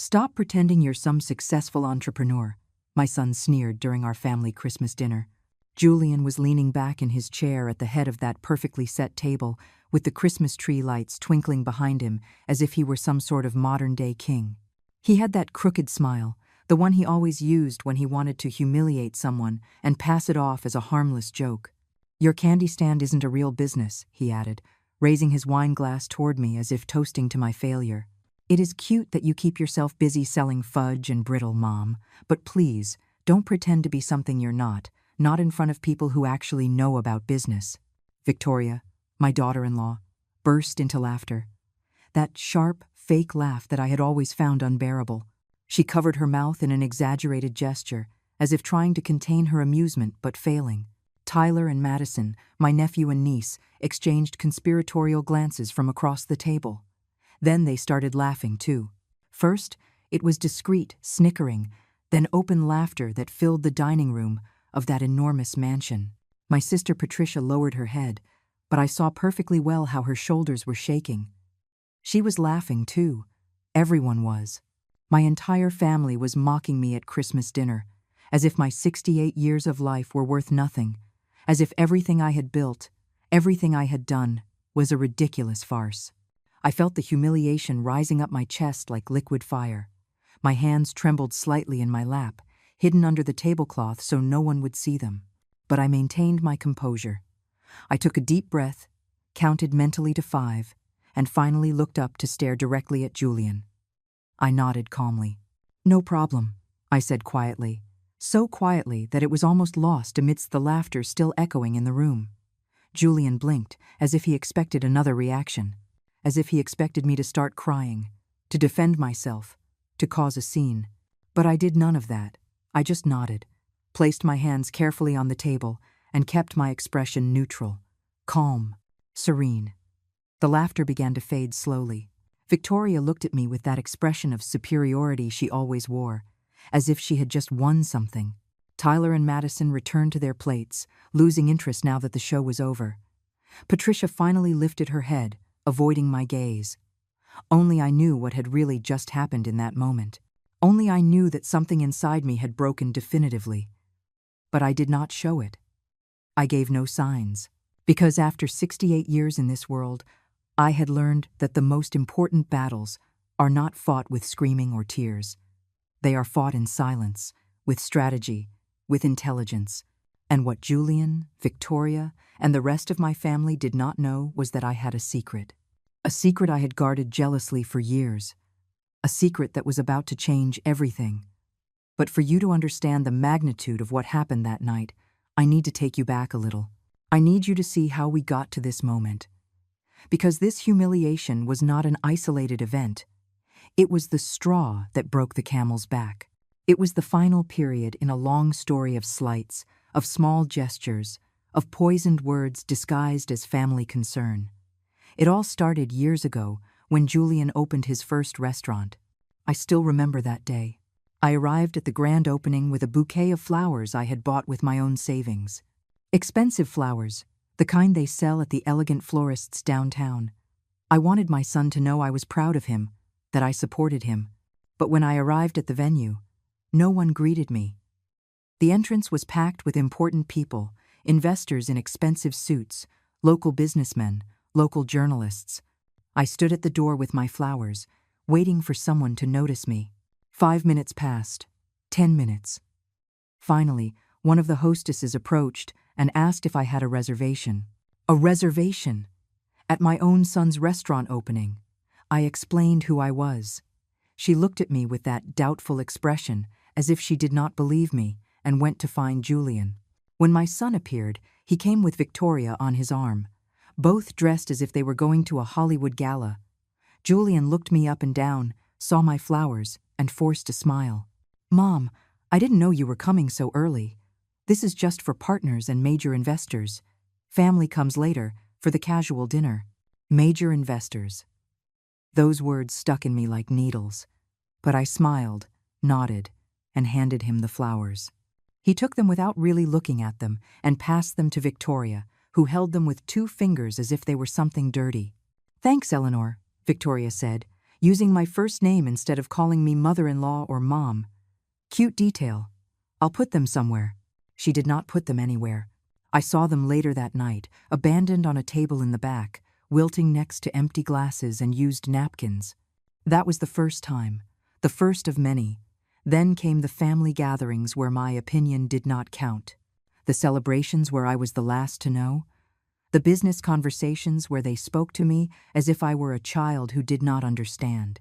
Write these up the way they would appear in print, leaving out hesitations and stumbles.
Stop pretending you're some successful entrepreneur, my son sneered during our family Christmas dinner. Julian was leaning back in his chair at the head of that perfectly set table, with the Christmas tree lights twinkling behind him as if he were some sort of modern-day king. He had that crooked smile, the one he always used when he wanted to humiliate someone and pass it off as a harmless joke. "Your candy stand isn't a real business," he added, raising his wine glass toward me as if toasting to my failure. "It is cute that you keep yourself busy selling fudge and brittle, Mom, but please, don't pretend to be something you're not in front of people who actually know about business." Victoria, my daughter-in-law, burst into laughter. That sharp, fake laugh that I had always found unbearable. She covered her mouth in an exaggerated gesture, as if trying to contain her amusement but failing. Tyler and Madison, my nephew and niece, exchanged conspiratorial glances from across the table. Then they started laughing too. First, it was discreet, snickering, then open laughter that filled the dining room of that enormous mansion. My sister Patricia lowered her head, but I saw perfectly well how her shoulders were shaking. She was laughing too. Everyone was. My entire family was mocking me at Christmas dinner, as if my 68 years of life were worth nothing, as if everything I had built, everything I had done, was a ridiculous farce. I felt the humiliation rising up my chest like liquid fire. My hands trembled slightly in my lap, hidden under the tablecloth so no one would see them. But I maintained my composure. I took a deep breath, counted mentally to 5, and finally looked up to stare directly at Julian. I nodded calmly. "No problem," I said quietly, so quietly that it was almost lost amidst the laughter still echoing in the room. Julian blinked, as if he expected another reaction, as if he expected me to start crying, to defend myself, to cause a scene. But I did none of that. I just nodded, placed my hands carefully on the table, and kept my expression neutral, calm, serene. The laughter began to fade slowly. Victoria looked at me with that expression of superiority she always wore, as if she had just won something. Tyler and Madison returned to their plates, losing interest now that the show was over. Patricia finally lifted her head, avoiding my gaze. Only I knew what had really just happened in that moment. Only I knew that something inside me had broken definitively. But I did not show it. I gave no signs, because after 68 years in this world, I had learned that the most important battles are not fought with screaming or tears. They are fought in silence, with strategy, with intelligence. And what Julian, Victoria, and the rest of my family did not know was that I had a secret. A secret I had guarded jealously for years. A secret that was about to change everything. But for you to understand the magnitude of what happened that night, I need to take you back a little. I need you to see how we got to this moment. Because this humiliation was not an isolated event. It was the straw that broke the camel's back. It was the final period in a long story of slights, of small gestures, of poisoned words disguised as family concern. It all started years ago when Julian opened his first restaurant. I still remember that day. I arrived at the grand opening with a bouquet of flowers I had bought with my own savings. Expensive flowers, the kind they sell at the elegant florists downtown. I wanted my son to know I was proud of him, that I supported him. But when I arrived at the venue, no one greeted me. The entrance was packed with important people, investors in expensive suits, local businessmen, local journalists. I stood at the door with my flowers, waiting for someone to notice me. 5 minutes passed, 10 minutes. Finally, one of the hostesses approached and asked if I had a reservation. A reservation! At my own son's restaurant opening. I explained who I was. She looked at me with that doubtful expression, as if she did not believe me, and went to find Julian. When my son appeared, he came with Victoria on his arm, both dressed as if they were going to a Hollywood gala. Julian looked me up and down, saw my flowers, and forced a smile. "Mom, I didn't know you were coming so early. This is just for partners and major investors. Family comes later, for the casual dinner." Major investors. Those words stuck in me like needles. But I smiled, nodded, and handed him the flowers. He took them without really looking at them and passed them to Victoria, who held them with 2 fingers as if they were something dirty. "Thanks, Eleanor," Victoria said. using my first name instead of calling me mother-in-law or mom. Cute detail. I'll put them somewhere. She did not put them anywhere. I saw them later that night, abandoned on a table in the back, wilting next to empty glasses and used napkins. That was the first time, the first of many. Then came the family gatherings where my opinion did not count, the celebrations where I was the last to know, the business conversations where they spoke to me as if I were a child who did not understand.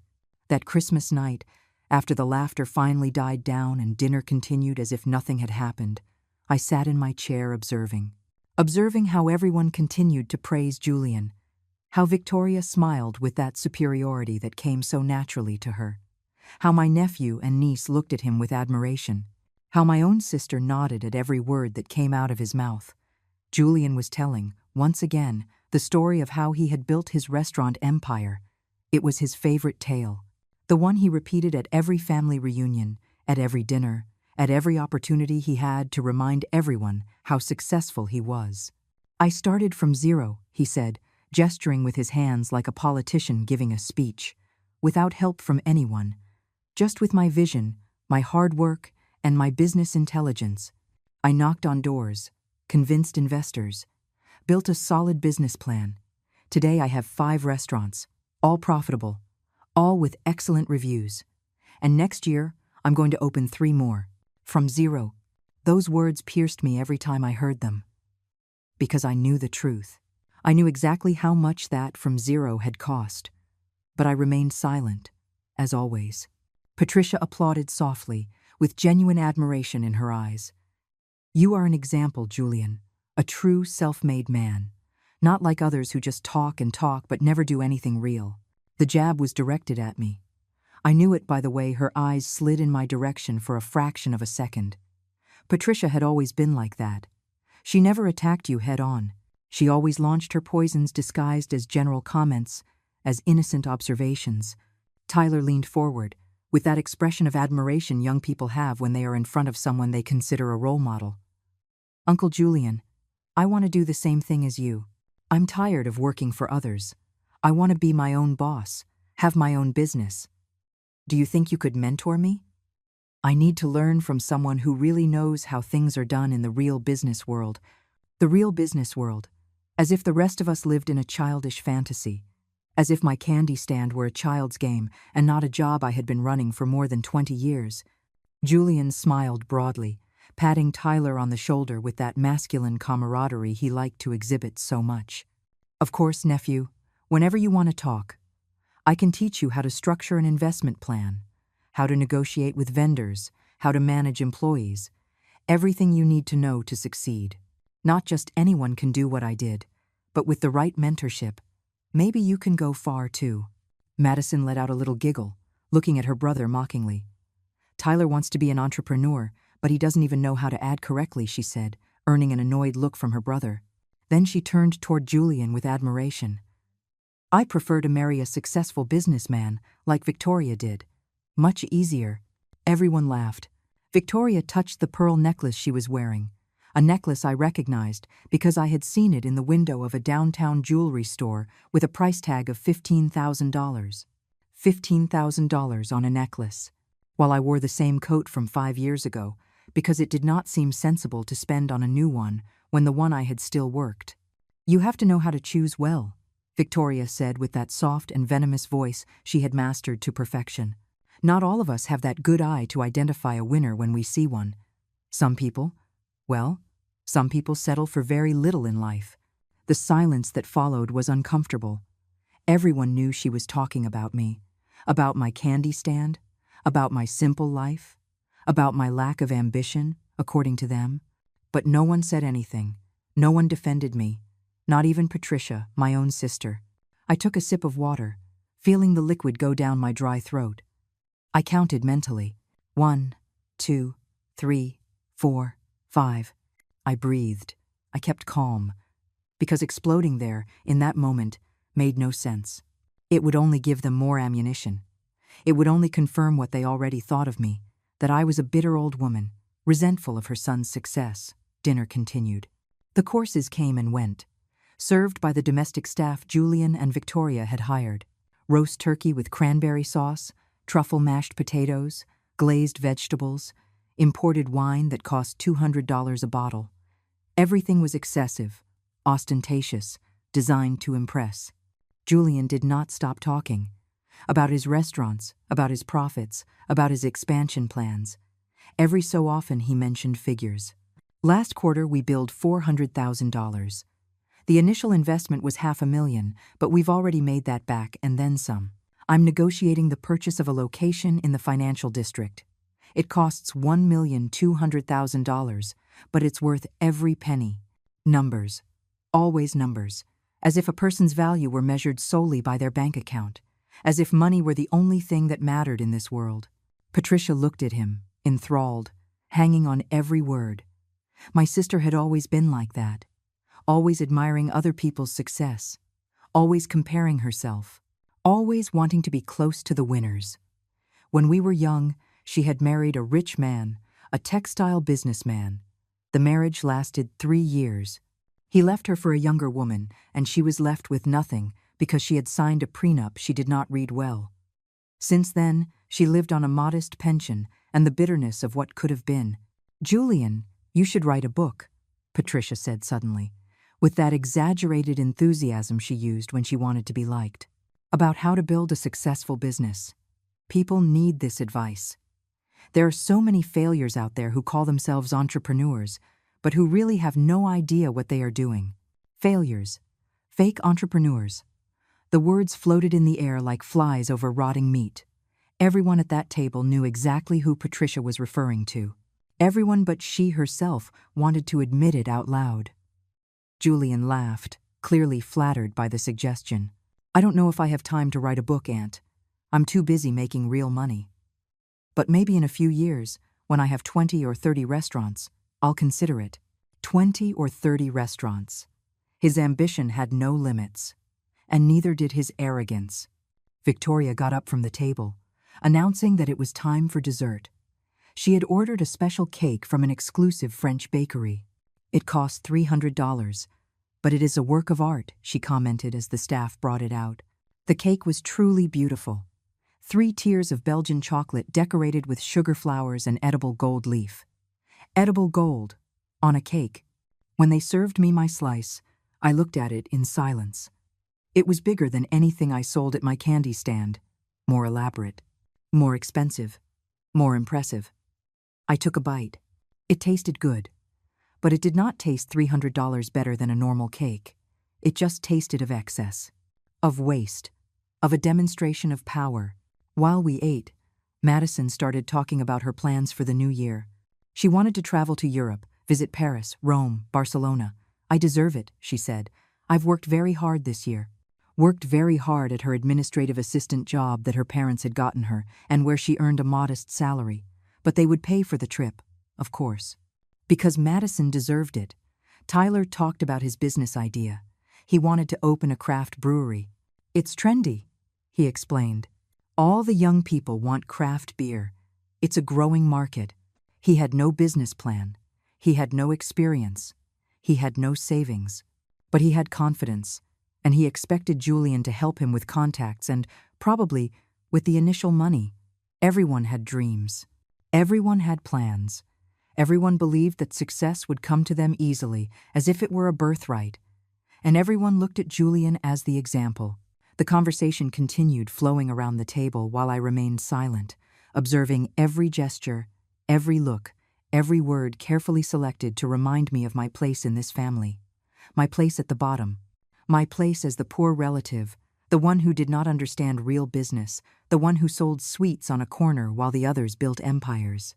That Christmas night, after the laughter finally died down and dinner continued as if nothing had happened, I sat in my chair observing how everyone continued to praise Julian, how Victoria smiled with that superiority that came so naturally to her, how my nephew and niece looked at him with admiration, how my own sister nodded at every word that came out of his mouth. Julian was telling, once again, the story of how he had built his restaurant empire. It was his favorite tale, the one he repeated at every family reunion, at every dinner, at every opportunity he had to remind everyone how successful he was. "I started from zero," he said, gesturing with his hands like a politician giving a speech, "without help from anyone, just with my vision, my hard work, and my business intelligence. I knocked on doors, convinced investors, built a solid business plan. Today I have 5 restaurants, all profitable, all with excellent reviews. And next year, I'm going to open 3 more. From zero." Those words pierced me every time I heard them. Because I knew the truth. I knew exactly how much that from zero had cost. But I remained silent, as always. Patricia applauded softly, with genuine admiration in her eyes. "You are an example, Julian, a true self-made man. Not like others who just talk and talk but never do anything real." The jab was directed at me. I knew it by the way her eyes slid in my direction for a fraction of a second. Patricia had always been like that. She never attacked you head-on. She always launched her poisons disguised as general comments, as innocent observations. Tyler leaned forward, with that expression of admiration young people have when they are in front of someone they consider a role model. "Uncle Julian, I want to do the same thing as you. I'm tired of working for others. I want to be my own boss, have my own business. Do you think you could mentor me? I need to learn from someone who really knows how things are done in the real business world. The real business world. As if the rest of us lived in a childish fantasy. As if my candy stand were a child's game and not a job I had been running for more than 20 years. Julian smiled broadly, patting Tyler on the shoulder with that masculine camaraderie he liked to exhibit so much. "Of course, nephew, whenever you want to talk. I can teach you how to structure an investment plan, how to negotiate with vendors, how to manage employees, everything you need to know to succeed. Not just anyone can do what I did, but with the right mentorship, maybe you can go far too." Madison let out a little giggle, looking at her brother mockingly. "Tyler wants to be an entrepreneur, but he doesn't even know how to add correctly," she said, earning an annoyed look from her brother. Then she turned toward Julian with admiration. "I prefer to marry a successful businessman, like Victoria did. Much easier." Everyone laughed. Victoria touched the pearl necklace she was wearing, a necklace I recognized because I had seen it in the window of a downtown jewelry store with a price tag of $15,000. $15,000 on a necklace, while I wore the same coat from 5 years ago because it did not seem sensible to spend on a new one when the one I had still worked. "You have to know how to choose well," Victoria said with that soft and venomous voice she had mastered to perfection. "Not all of us have that good eye to identify a winner when we see one. Some people settle for very little in life." The silence that followed was uncomfortable. Everyone knew she was talking about me, about my candy stand, about my simple life, about my lack of ambition, according to them. But no one said anything. No one defended me. Not even Patricia, my own sister. I took a sip of water, feeling the liquid go down my dry throat. I counted mentally. 1, 2, 3, 4, 5. I breathed. I kept calm, because exploding there, in that moment, made no sense. It would only give them more ammunition. It would only confirm what they already thought of me, that I was a bitter old woman, resentful of her son's success. Dinner continued. The courses came and went, served by the domestic staff Julian and Victoria had hired. roast turkey with cranberry sauce, truffle mashed potatoes, glazed vegetables, imported wine that cost $200 a bottle. Everything was excessive, ostentatious, designed to impress. Julian did not stop talking. About his restaurants, about his profits, about his expansion plans. Every so often he mentioned figures. Last quarter we billed $400,000. The initial investment was $500,000, but we've already made that back and then some. I'm negotiating the purchase of a location in the financial district. It costs $1,200,000, but it's worth every penny. Numbers. Always numbers. As if a person's value were measured solely by their bank account. As if money were the only thing that mattered in this world. Patricia looked at him, enthralled, hanging on every word. My sister had always been like that. Always admiring other people's success. Always comparing herself. Always wanting to be close to the winners. When we were young, she had married a rich man, a textile businessman. The marriage lasted 3 years. He left her for a younger woman, and she was left with nothing because she had signed a prenup she did not read well. Since then, she lived on a modest pension and the bitterness of what could have been. "Julian, you should write a book," Patricia said suddenly, with that exaggerated enthusiasm she used when she wanted to be liked. "About how to build a successful business. People need this advice. There are so many failures out there who call themselves entrepreneurs, but who really have no idea what they are doing. Failures. Fake entrepreneurs." The words floated in the air like flies over rotting meat. Everyone at that table knew exactly who Patricia was referring to. Everyone but she herself wanted to admit it out loud. Julian laughed, clearly flattered by the suggestion. "I don't know if I have time to write a book, Aunt. I'm too busy making real money. But maybe in a few years, when I have 20 or 30 restaurants, I'll consider it." 20 or 30 restaurants. His ambition had no limits. And neither did his arrogance. Victoria got up from the table, announcing that it was time for dessert. She had ordered a special cake from an exclusive French bakery. It cost $300, but it is a work of art, she commented as the staff brought it out. The cake was truly beautiful. 3 tiers of Belgian chocolate decorated with sugar flowers and edible gold leaf. Edible gold, on a cake. When they served me my slice, I looked at it in silence. It was bigger than anything I sold at my candy stand. More elaborate. More expensive. More impressive. I took a bite. It tasted good. But it did not taste $300 better than a normal cake. It just tasted of excess. Of waste. Of a demonstration of power. While we ate, Madison started talking about her plans for the new year. She wanted to travel to Europe, visit Paris, Rome, Barcelona. "I deserve it," she said. "I've worked very hard this year." Worked very hard at her administrative assistant job that her parents had gotten her and where she earned a modest salary. But they would pay for the trip, of course. Because Madison deserved it. Tyler talked about his business idea. He wanted to open a craft brewery. "It's trendy," he explained. "All the young people want craft beer. It's a growing market." He had no business plan. He had no experience. He had no savings. But he had confidence, and he expected Julian to help him with contacts and, probably, with the initial money. Everyone had dreams. Everyone had plans. Everyone believed that success would come to them easily, as if it were a birthright. And everyone looked at Julian as the example. The conversation continued flowing around the table while I remained silent, observing every gesture, every look, every word carefully selected to remind me of my place in this family. My place at the bottom. My place as the poor relative, the one who did not understand real business, the one who sold sweets on a corner while the others built empires.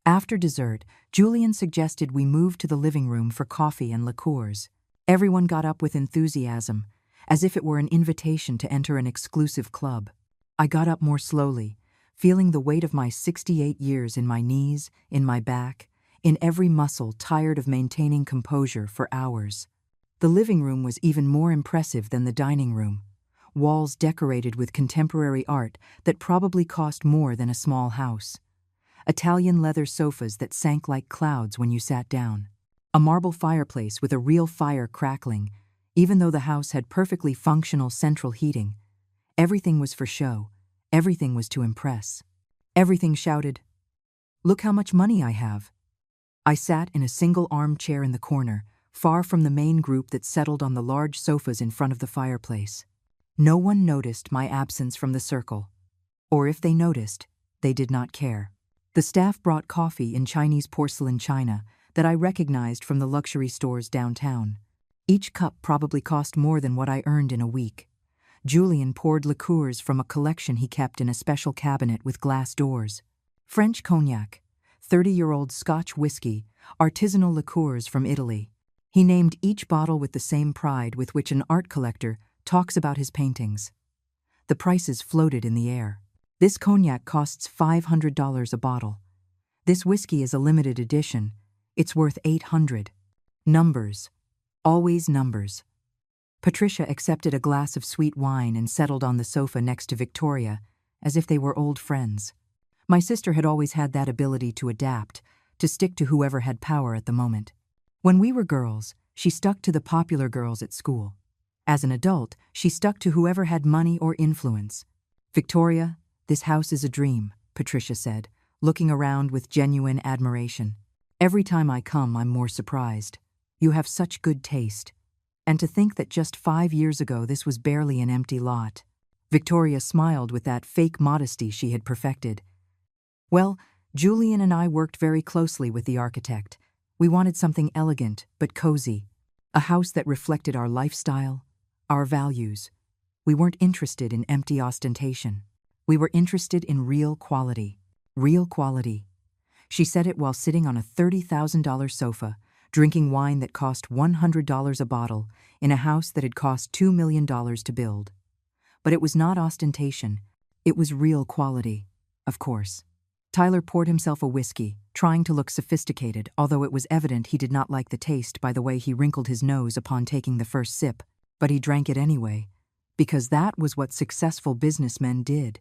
After dessert, Julian suggested we move to the living room for coffee and liqueurs. Everyone got up with enthusiasm, as if it were an invitation to enter an exclusive club. I got up more slowly, feeling the weight of my 68 years in my knees, in my back, in every muscle, tired of maintaining composure for hours. The living room was even more impressive than the dining room. Walls decorated with contemporary art that probably cost more than a small house. Italian leather sofas that sank like clouds when you sat down. A marble fireplace with a real fire crackling, even though the house had perfectly functional central heating. Everything was for show. Everything was to impress. Everything shouted, "Look how much money I have." I sat in a single armchair in the corner, far from the main group that settled on the large sofas in front of the fireplace. No one noticed my absence from the circle. Or if they noticed, they did not care. The staff brought coffee in Chinese porcelain china that I recognized from the luxury stores downtown. Each cup probably cost more than what I earned in a week. Julian poured liqueurs from a collection he kept in a special cabinet with glass doors. French cognac, 30-year-old Scotch whiskey, artisanal liqueurs from Italy. He named each bottle with the same pride with which an art collector talks about his paintings. The prices floated in the air. This cognac costs $500 a bottle. This whiskey is a limited edition. It's worth $800. Numbers. Always numbers. Patricia accepted a glass of sweet wine and settled on the sofa next to Victoria, as if they were old friends. My sister had always had that ability to adapt, to stick to whoever had power at the moment. When we were girls, she stuck to the popular girls at school. As an adult, she stuck to whoever had money or influence. "Victoria, this house is a dream," Patricia said, looking around with genuine admiration. "Every time I come, I'm more surprised. You have such good taste. And to think that just 5 years ago this was barely an empty lot." Victoria smiled with that fake modesty she had perfected. "Well, Julian and I worked very closely with the architect. We wanted something elegant but cozy, a house that reflected our lifestyle, our values. We weren't interested in empty ostentation. We were interested in real quality. Real quality." She said it while sitting on a $30,000 sofa, drinking wine that cost $100 a bottle in a house that had cost $2 million to build. But it was not ostentation. It was real quality, of course. Tyler poured himself a whiskey, trying to look sophisticated, although it was evident he did not like the taste by the way he wrinkled his nose upon taking the first sip. But he drank it anyway, because that was what successful businessmen did.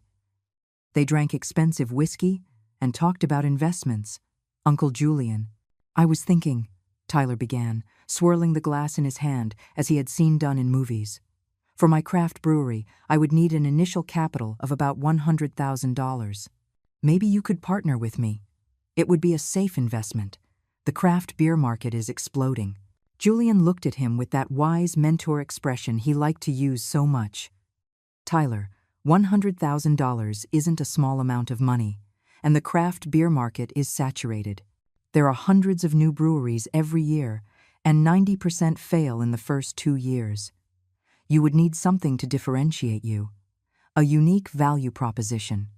They drank expensive whiskey and talked about investments. "Uncle Julian, I was thinking," Tyler began, swirling the glass in his hand as he had seen done in movies. "For my craft brewery, I would need an initial capital of about $100,000. Maybe you could partner with me. It would be a safe investment. The craft beer market is exploding." Julian looked at him with that wise mentor expression he liked to use so much. "Tyler, $100,000 isn't a small amount of money, and the craft beer market is saturated. There are hundreds of new breweries every year, and 90% fail in the first 2 years. You would need something to differentiate you, a unique value proposition,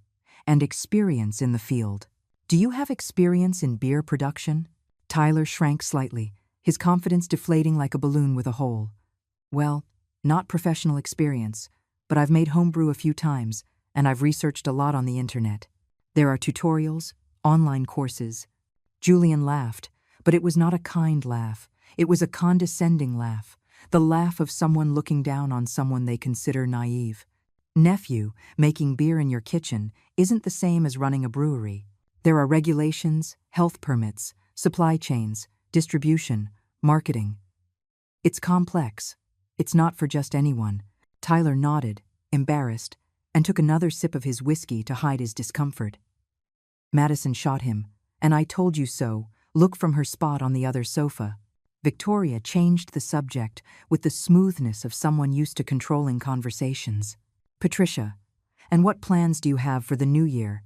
and experience in the field. Do you have experience in beer production?" Tyler shrank slightly, his confidence deflating like a balloon with a hole. "Well, not professional experience, but I've made homebrew a few times, and I've researched a lot on the internet. There are tutorials, online courses." Julian laughed, but it was not a kind laugh. It was a condescending laugh, the laugh of someone looking down on someone they consider naive. "Nephew, making beer in your kitchen isn't the same as running a brewery. There are regulations, health permits, supply chains, distribution, marketing. It's complex. It's not for just anyone." Tyler nodded, embarrassed, and took another sip of his whiskey to hide his discomfort. Madison shot him, "And I told you so," look from her spot on the other sofa. Victoria changed the subject with the smoothness of someone used to controlling conversations. "Patricia, and what plans do you have for the new year?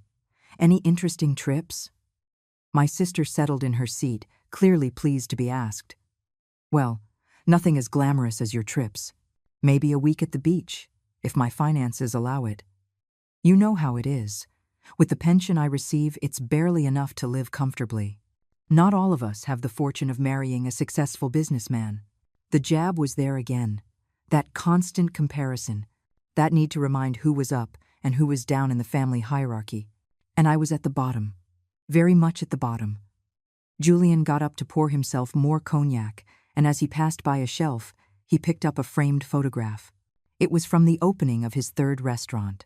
Any interesting trips?" My sister settled in her seat, clearly pleased to be asked. "Well, nothing as glamorous as your trips. Maybe a week at the beach, if my finances allow it. You know how it is. With the pension I receive, it's barely enough to live comfortably. Not all of us have the fortune of marrying a successful businessman." The jab was there again. That constant comparison, that need to remind who was up and who was down in the family hierarchy. And I was at the bottom, very much at the bottom. Julian got up to pour himself more cognac, and as he passed by a shelf, he picked up a framed photograph. It was from the opening of his third restaurant.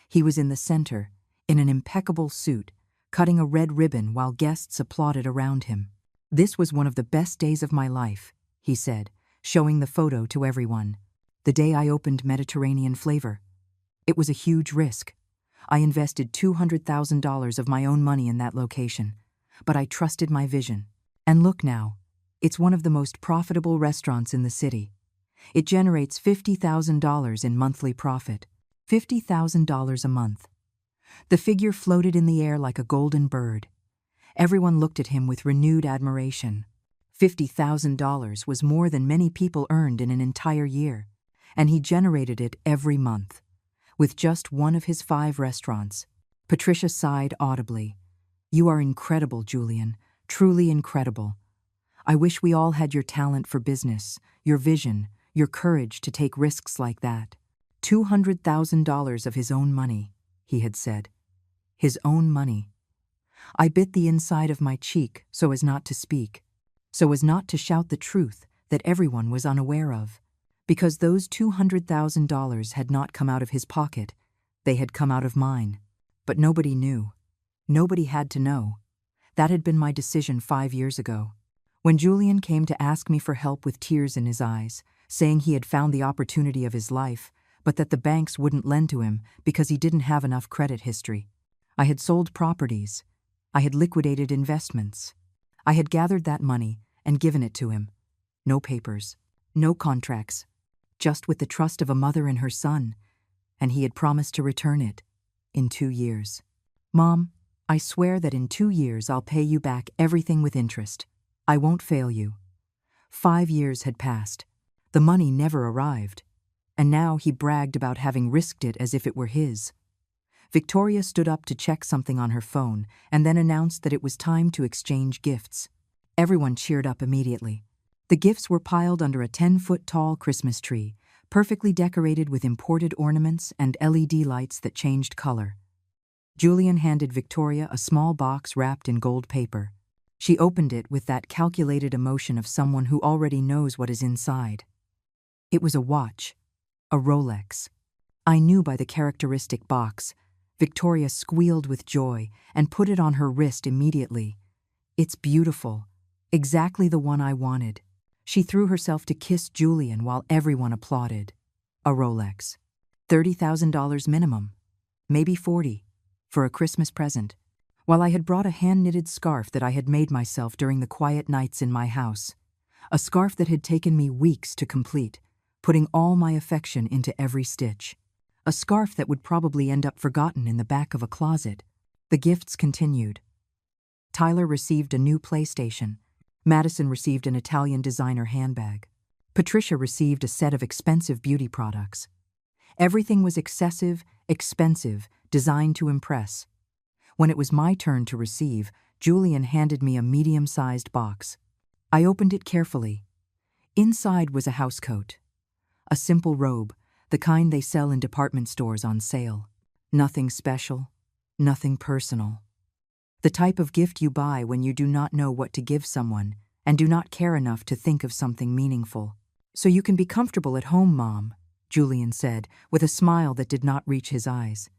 He was in the center, in an impeccable suit, cutting a red ribbon while guests applauded around him. "This was one of the best days of my life," he said, showing the photo to everyone. "The day I opened Mediterranean Flavor. It was a huge risk. I invested $200,000 of my own money in that location, but I trusted my vision. And look now, it's one of the most profitable restaurants in the city. It generates $50,000 in monthly profit. $50,000 a month. The figure floated in the air like a golden bird. Everyone looked at him with renewed admiration. $50,000 was more than many people earned in an entire year, and he generated it every month. With just one of his 5 restaurants. Patricia sighed audibly. "You are incredible, Julian, truly incredible. I wish we all had your talent for business, your vision, your courage to take risks like that." $200,000 of his own money, he had said. His own money. I bit the inside of my cheek so as not to speak, so as not to shout the truth that everyone was unaware of. Because those $200,000 had not come out of his pocket, they had come out of mine. But nobody knew. Nobody had to know. That had been my decision 5 years ago. When Julian came to ask me for help with tears in his eyes, saying he had found the opportunity of his life, but that the banks wouldn't lend to him because he didn't have enough credit history. I had sold properties. I had liquidated investments. I had gathered that money and given it to him. No papers, no contracts, just with the trust of a mother and her son, and he had promised to return it in 2 years. "Mom, I swear that in 2 years I'll pay you back everything with interest. I won't fail you." 5 years had passed. The money never arrived, and now he bragged about having risked it as if it were his. Victoria stood up to check something on her phone and then announced that it was time to exchange gifts. Everyone cheered up immediately. The gifts were piled under a 10-foot-tall Christmas tree, perfectly decorated with imported ornaments and LED lights that changed color. Julian handed Victoria a small box wrapped in gold paper. She opened it with that calculated emotion of someone who already knows what is inside. It was a watch, a Rolex. I knew by the characteristic box. Victoria squealed with joy and put it on her wrist immediately. "It's beautiful. Exactly the one I wanted." She threw herself to kiss Julian while everyone applauded. A Rolex. $30,000 minimum. Maybe 40, for a Christmas present. While I had brought a hand-knitted scarf that I had made myself during the quiet nights in my house. A scarf that had taken me weeks to complete, putting all my affection into every stitch. A scarf that would probably end up forgotten in the back of a closet. The gifts continued. Tyler received a new PlayStation. Madison received an Italian designer handbag. Patricia received a set of expensive beauty products. Everything was excessive, expensive, designed to impress. When it was my turn to receive, Julian handed me a medium-sized box. I opened it carefully. Inside was a housecoat. A simple robe, the kind they sell in department stores on sale. Nothing special, nothing personal. The type of gift you buy when you do not know what to give someone and do not care enough to think of something meaningful. "So you can be comfortable at home, Mom," Julian said, with a smile that did not reach his eyes.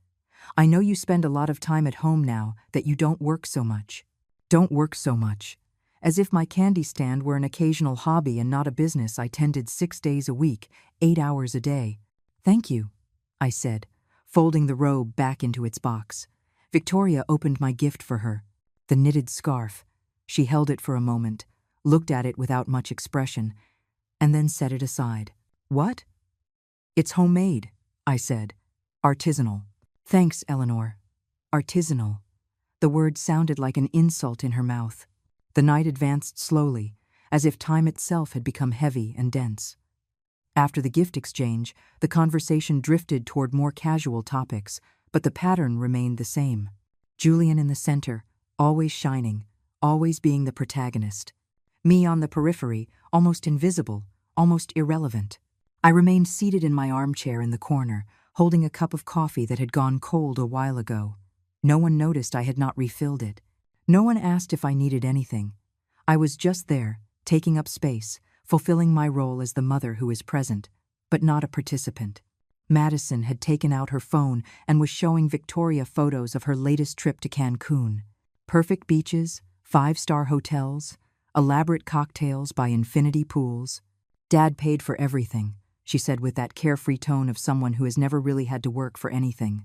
"I know you spend a lot of time at home now that you don't work so much." Don't work so much. As if my candy stand were an occasional hobby and not a business I tended 6 days a week, 8 hours a day. "Thank you," I said, folding the robe back into its box. Victoria opened my gift for her, the knitted scarf. She held it for a moment, looked at it without much expression, and then set it aside. "What?" "It's homemade," I said. "Artisanal." "Thanks, Eleanor." Artisanal. The word sounded like an insult in her mouth. The night advanced slowly, as if time itself had become heavy and dense. After the gift exchange, the conversation drifted toward more casual topics, but the pattern remained the same. Julian in the center, always shining, always being the protagonist. Me on the periphery, almost invisible, almost irrelevant. I remained seated in my armchair in the corner, holding a cup of coffee that had gone cold a while ago. No one noticed I had not refilled it. No one asked if I needed anything. I was just there, taking up space, fulfilling my role as the mother who is present, but not a participant. Madison had taken out her phone and was showing Victoria photos of her latest trip to Cancun. Perfect beaches, 5-star hotels, elaborate cocktails by infinity pools. Dad paid for everything, she said with that carefree tone of someone who has never really had to work for anything.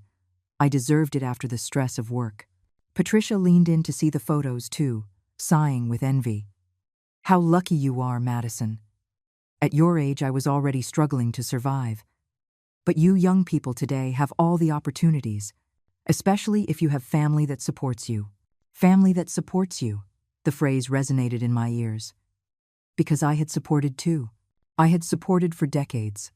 I deserved it after the stress of work. Patricia leaned in to see the photos too, sighing with envy. How lucky you are, Madison. At your age, I was already struggling to survive. But you young people today have all the opportunities, especially if you have family that supports you. Family that supports you. The phrase resonated in my ears. Because I had supported too. I had supported for decades.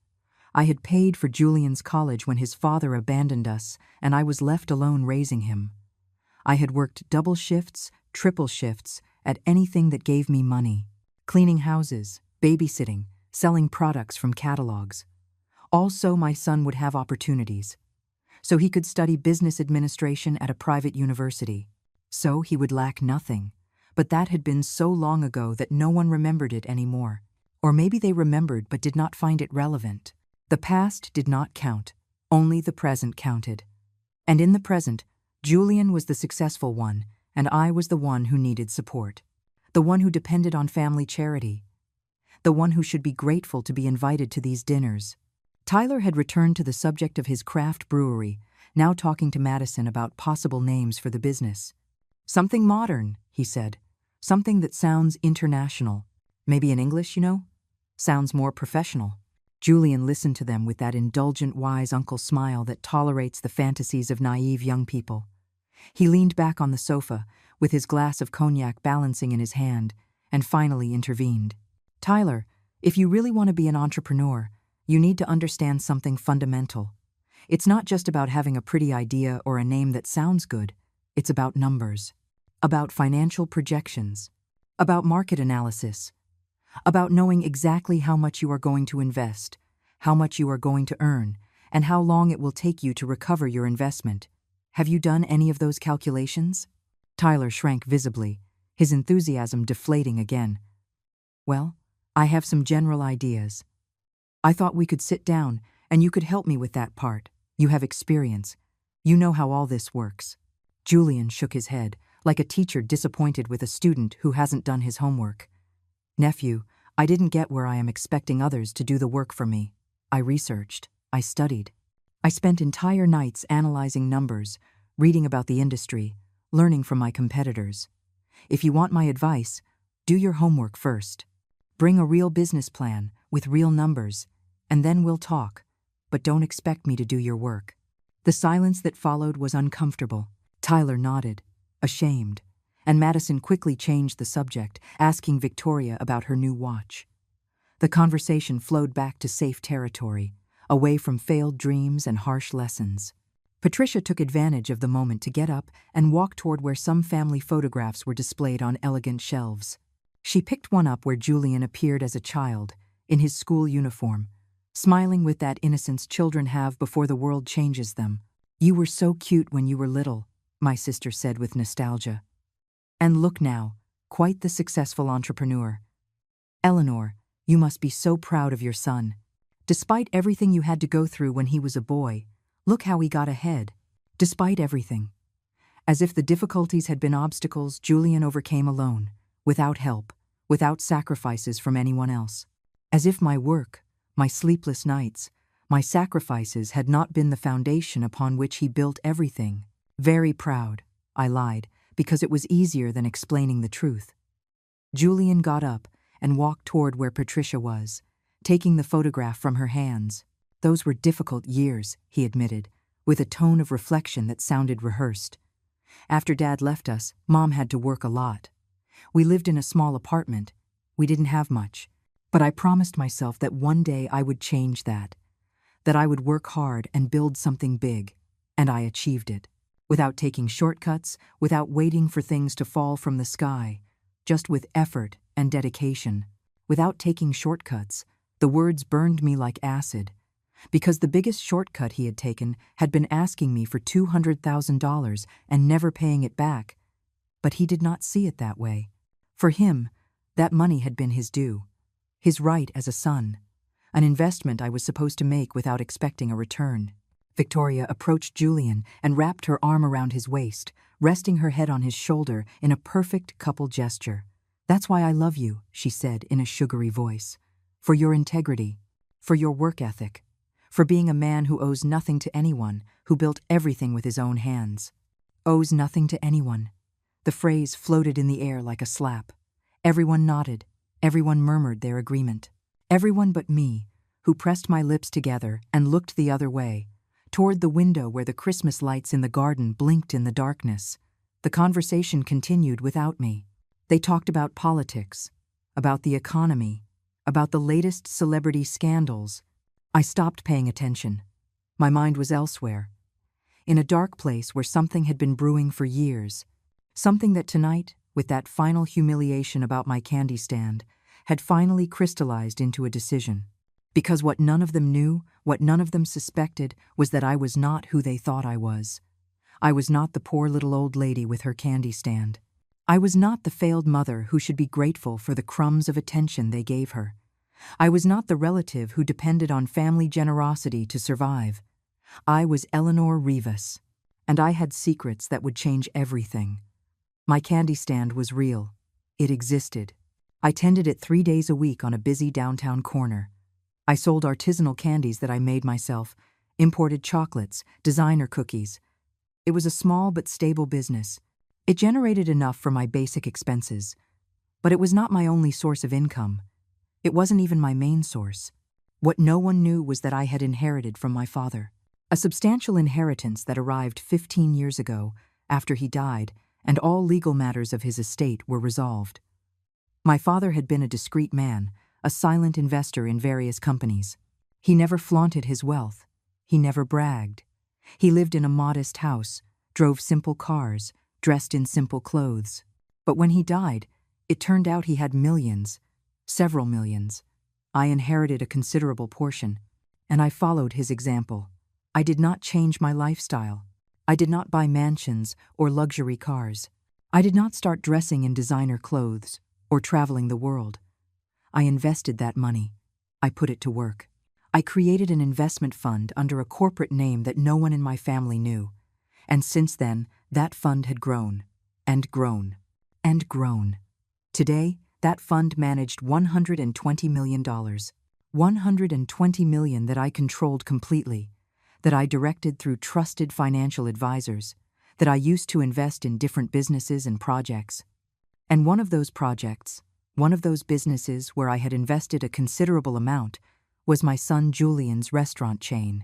I had paid for Julian's college when his father abandoned us, and I was left alone raising him. I had worked double shifts, triple shifts, at anything that gave me money. Cleaning houses, babysitting, selling products from catalogs. Also, my son would have opportunities. So he could study business administration at a private university. So he would lack nothing. But that had been so long ago that no one remembered it anymore. Or maybe they remembered but did not find it relevant. The past did not count. Only the present counted. And in the present, Julian was the successful one, and I was the one who needed support. The one who depended on family charity. The one who should be grateful to be invited to these dinners. Tyler had returned to the subject of his craft brewery, now talking to Madison about possible names for the business. Something modern, he said. Something that sounds international. Maybe in English, Sounds more professional. Julian listened to them with that indulgent, wise uncle smile that tolerates the fantasies of naive young people. He leaned back on the sofa, with his glass of cognac balancing in his hand, and finally intervened. Tyler, if you really want to be an entrepreneur, you need to understand something fundamental. It's not just about having a pretty idea or a name that sounds good. It's about numbers, about financial projections, about market analysis, about knowing exactly how much you are going to invest, how much you are going to earn, and how long it will take you to recover your investment. Have you done any of those calculations? Tyler shrank visibly, his enthusiasm deflating again. Well, I have some general ideas. I thought we could sit down, and you could help me with that part. You have experience. You know how all this works. Julian shook his head, like a teacher disappointed with a student who hasn't done his homework. Nephew, I didn't get where I am expecting others to do the work for me. I researched. I studied. I spent entire nights analyzing numbers, reading about the industry, learning from my competitors. If you want my advice, do your homework first. Bring a real business plan with real numbers, and then we'll talk, but don't expect me to do your work. The silence that followed was uncomfortable. Tyler nodded, ashamed, and Madison quickly changed the subject, asking Victoria about her new watch. The conversation flowed back to safe territory, away from failed dreams and harsh lessons. Patricia took advantage of the moment to get up and walk toward where some family photographs were displayed on elegant shelves. She picked one up where Julian appeared as a child, in his school uniform, smiling with that innocence children have before the world changes them. You were so cute when you were little, my sister said with nostalgia. And look now, quite the successful entrepreneur. Eleanor, you must be so proud of your son. Despite everything you had to go through when he was a boy, look how he got ahead. Despite everything. As if the difficulties had been obstacles Julian overcame alone, without help, without sacrifices from anyone else. As if my work, my sleepless nights, my sacrifices had not been the foundation upon which he built everything. Very proud, I lied, because it was easier than explaining the truth. Julian got up and walked toward where Patricia was, taking the photograph from her hands. Those were difficult years, he admitted, with a tone of reflection that sounded rehearsed. After Dad left us, Mom had to work a lot. We lived in a small apartment. We didn't have much. But I promised myself that one day I would change that I would work hard and build something big, and I achieved it. Without taking shortcuts, without waiting for things to fall from the sky, just with effort and dedication. Without taking shortcuts, the words burned me like acid, because the biggest shortcut he had taken had been asking me for $200,000 and never paying it back. But he did not see it that way. For him, that money had been his due, his right as a son, an investment I was supposed to make without expecting a return. Victoria approached Julian and wrapped her arm around his waist, resting her head on his shoulder in a perfect couple gesture. That's why I love you, she said in a sugary voice. For your integrity, for your work ethic, for being a man who owes nothing to anyone, who built everything with his own hands. Owes nothing to anyone. The phrase floated in the air like a slap. Everyone nodded. Everyone murmured their agreement. Everyone but me, who pressed my lips together and looked the other way, toward the window where the Christmas lights in the garden blinked in the darkness. The conversation continued without me. They talked about politics, about the economy, about the latest celebrity scandals. I stopped paying attention. My mind was elsewhere, in a dark place where something had been brewing for years. Something that tonight, with that final humiliation about my candy stand, had finally crystallized into a decision. Because what none of them knew, what none of them suspected, was that I was not who they thought I was. I was not the poor little old lady with her candy stand. I was not the failed mother who should be grateful for the crumbs of attention they gave her. I was not the relative who depended on family generosity to survive. I was Eleanor Rivas, and I had secrets that would change everything. My candy stand was real. It existed. I tended it 3 days a week on a busy downtown corner. I sold artisanal candies that I made myself, imported chocolates, designer cookies. It was a small but stable business. It generated enough for my basic expenses. But it was not my only source of income. It wasn't even my main source. What no one knew was that I had inherited from my father. A substantial inheritance that arrived 15 years ago, after he died, and all legal matters of his estate were resolved. My father had been a discreet man, a silent investor in various companies. He never flaunted his wealth. He never bragged. He lived in a modest house, drove simple cars, dressed in simple clothes. But when he died, it turned out he had millions, several millions. I inherited a considerable portion, and I followed his example. I did not change my lifestyle. I did not buy mansions or luxury cars. I did not start dressing in designer clothes or traveling the world. I invested that money. I put it to work. I created an investment fund under a corporate name that no one in my family knew. And since then, that fund had grown, and grown, and grown. Today, that fund managed $120 million. $120 million that I controlled completely, that I directed through trusted financial advisors, that I used to invest in different businesses and projects. And one of those projects, one of those businesses where I had invested a considerable amount, was my son Julian's restaurant chain.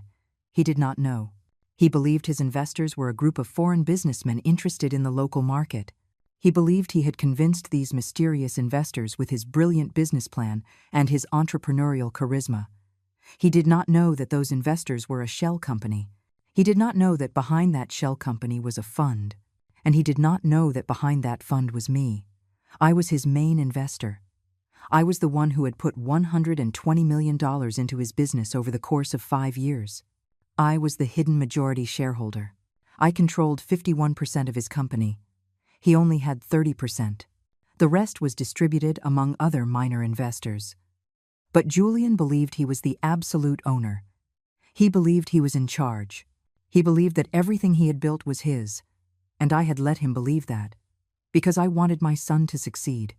He did not know. He believed his investors were a group of foreign businessmen interested in the local market. He believed he had convinced these mysterious investors with his brilliant business plan and his entrepreneurial charisma. He did not know that those investors were a shell company. He did not know that behind that shell company was a fund. And he did not know that behind that fund was me. I was his main investor. I was the one who had put $120 million into his business over the course of 5 years. I was the hidden majority shareholder. I controlled 51% of his company. He only had 30%. The rest was distributed among other minor investors. But Julian believed he was the absolute owner. He believed he was in charge. He believed that everything he had built was his, and I had let him believe that, because I wanted my son to succeed,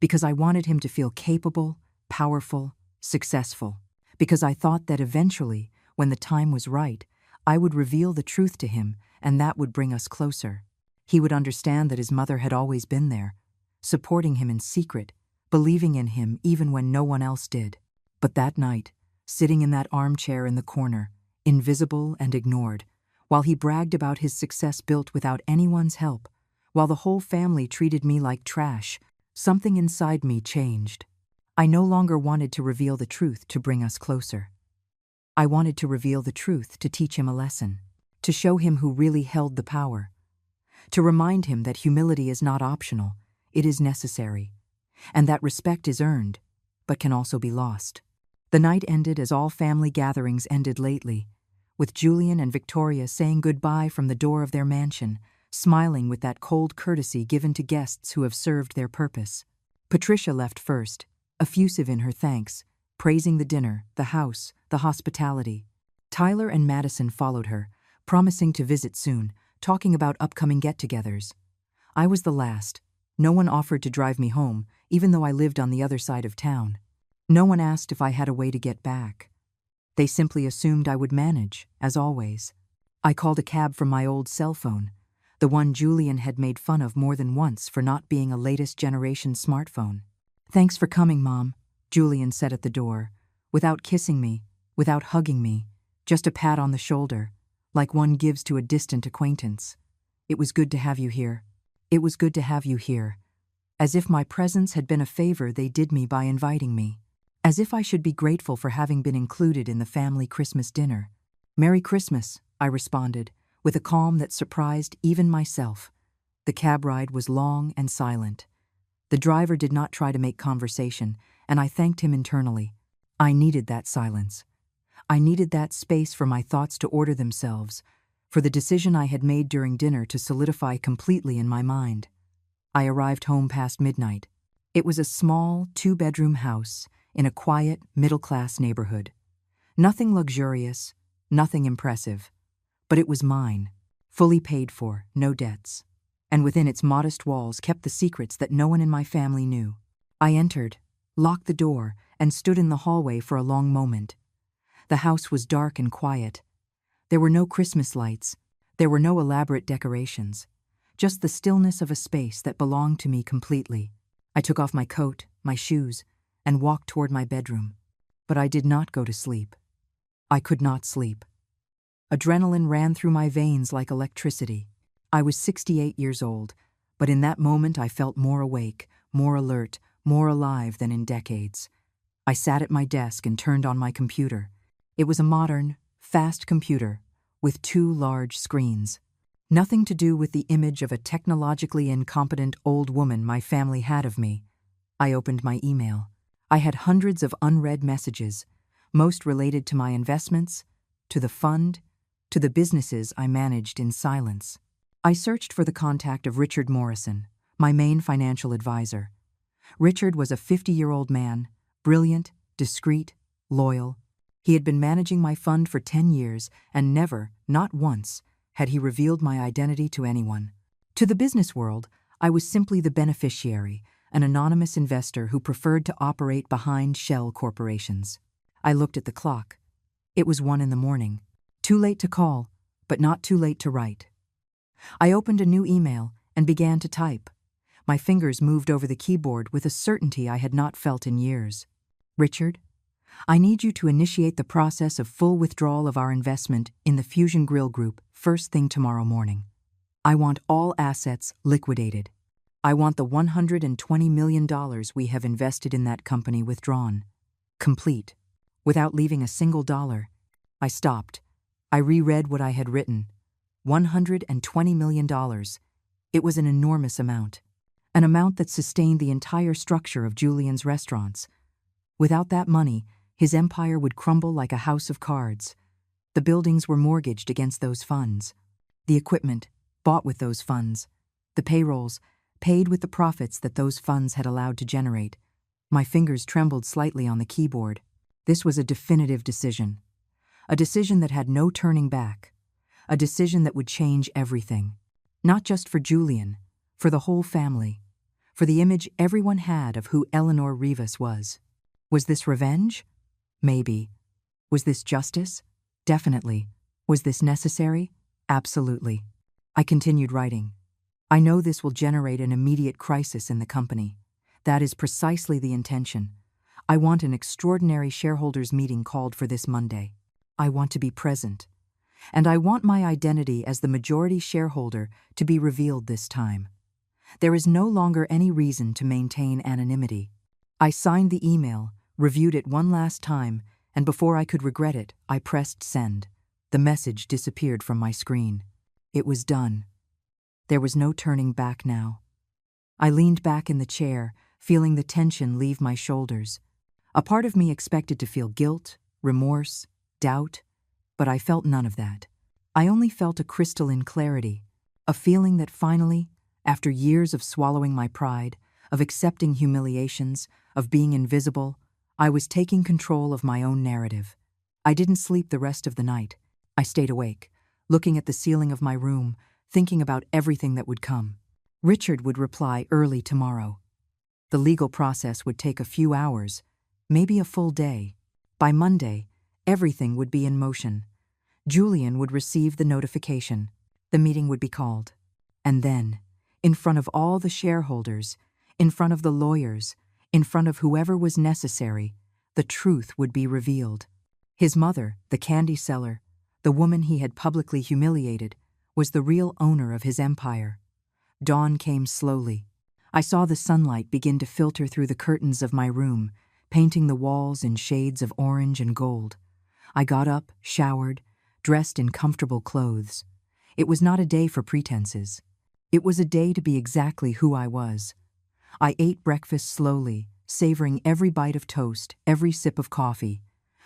because I wanted him to feel capable, powerful, successful, because I thought that eventually, when the time was right, I would reveal the truth to him, and that would bring us closer. He would understand that his mother had always been there, supporting him in secret, believing in him even when no one else did. But that night, sitting in that armchair in the corner, invisible and ignored, while he bragged about his success built without anyone's help, while the whole family treated me like trash, something inside me changed. I no longer wanted to reveal the truth to bring us closer. I wanted to reveal the truth to teach him a lesson, to show him who really held the power, to remind him that humility is not optional, it is necessary, and that respect is earned, but can also be lost. The night ended as all family gatherings ended lately, with Julian and Victoria saying goodbye from the door of their mansion, smiling with that cold courtesy given to guests who have served their purpose. Patricia left first, effusive in her thanks, praising the dinner, the house, the hospitality. Tyler and Madison followed her, promising to visit soon, talking about upcoming get-togethers. I was the last. No one offered to drive me home, even though I lived on the other side of town. No one asked if I had a way to get back. They simply assumed I would manage, as always. I called a cab from my old cell phone, the one Julian had made fun of more than once for not being a latest generation smartphone. "Thanks for coming, Mom," Julian said at the door, without kissing me, without hugging me, just a pat on the shoulder, like one gives to a distant acquaintance. "It was good to have you here. It was good to have you here." As if my presence had been a favor they did me by inviting me. As if I should be grateful for having been included in the family Christmas dinner. "Merry Christmas," I responded, with a calm that surprised even myself. The cab ride was long and silent. The driver did not try to make conversation, and I thanked him internally. I needed that silence. I needed that space for my thoughts to order themselves, for the decision I had made during dinner to solidify completely in my mind. I arrived home past midnight. It was a small, two-bedroom house in a quiet, middle-class neighborhood. Nothing luxurious, nothing impressive. But it was mine, fully paid for, no debts. And within its modest walls kept the secrets that no one in my family knew. I entered, locked the door, and stood in the hallway for a long moment. The house was dark and quiet. There were no Christmas lights. There were no elaborate decorations. Just the stillness of a space that belonged to me completely. I took off my coat, my shoes, and walked toward my bedroom. But I did not go to sleep. I could not sleep. Adrenaline ran through my veins like electricity. I was 68 years old, but in that moment I felt more awake, more alert, more alive than in decades. I sat at my desk and turned on my computer. It was a modern, fast computer with two large screens. Nothing to do with the image of a technologically incompetent old woman my family had of me. I opened my email. I had hundreds of unread messages, most related to my investments, to the fund, to the businesses I managed in silence. I searched for the contact of Richard Morrison, my main financial advisor. Richard was a 50-year-old man, brilliant, discreet, loyal. He had been managing my fund for 10 years, and never, not once, had he revealed my identity to anyone. To the business world, I was simply the beneficiary, an anonymous investor who preferred to operate behind shell corporations. I looked at the clock. It was 1 a.m. Too late to call, but not too late to write. I opened a new email and began to type. My fingers moved over the keyboard with a certainty I had not felt in years. "Richard, I need you to initiate the process of full withdrawal of our investment in the Fusion Grill Group first thing tomorrow morning. I want all assets liquidated. I want the $120 million we have invested in that company withdrawn. Complete. Without leaving a single dollar." I stopped. I reread what I had written. $120 million. It was an enormous amount. An amount that sustained the entire structure of Julian's restaurants. Without that money, his empire would crumble like a house of cards. The buildings were mortgaged against those funds. The equipment, bought with those funds. The payrolls, paid with the profits that those funds had allowed to generate. My fingers trembled slightly on the keyboard. This was a definitive decision. A decision that had no turning back. A decision that would change everything. Not just for Julian, for the whole family. For the image everyone had of who Eleanor Rivas was. Was this revenge? Maybe. Was this justice? Definitely. Was this necessary? Absolutely. I continued writing. I know this will generate an immediate crisis in the company. That is precisely the intention. I want an extraordinary shareholders meeting called for this Monday. I want to be present. And I want my identity as the majority shareholder to be revealed this time. There is no longer any reason to maintain anonymity. I signed the email, reviewed it one last time, and before I could regret it, I pressed send. The message disappeared from my screen. It was done. There was no turning back now. I leaned back in the chair, feeling the tension leave my shoulders. A part of me expected to feel guilt, remorse, doubt, but I felt none of that. I only felt a crystalline clarity, a feeling that finally, after years of swallowing my pride, of accepting humiliations, of being invisible, I was taking control of my own narrative. I didn't sleep the rest of the night. I stayed awake, looking at the ceiling of my room, thinking about everything that would come. Richard would reply early tomorrow. The legal process would take a few hours, maybe a full day. By Monday, Everything would be in motion. Julian would receive the notification. The meeting would be called. And then, in front of all the shareholders, in front of the lawyers, in front of whoever was necessary, the truth would be revealed. His mother, the candy seller, the woman he had publicly humiliated, was the real owner of his empire. Dawn came slowly. I saw the sunlight begin to filter through the curtains of my room, painting the walls in shades of orange and gold. I got up, showered, dressed in comfortable clothes. It was not a day for pretenses. It was a day to be exactly who I was. I ate breakfast slowly, savoring every bite of toast, every sip of coffee.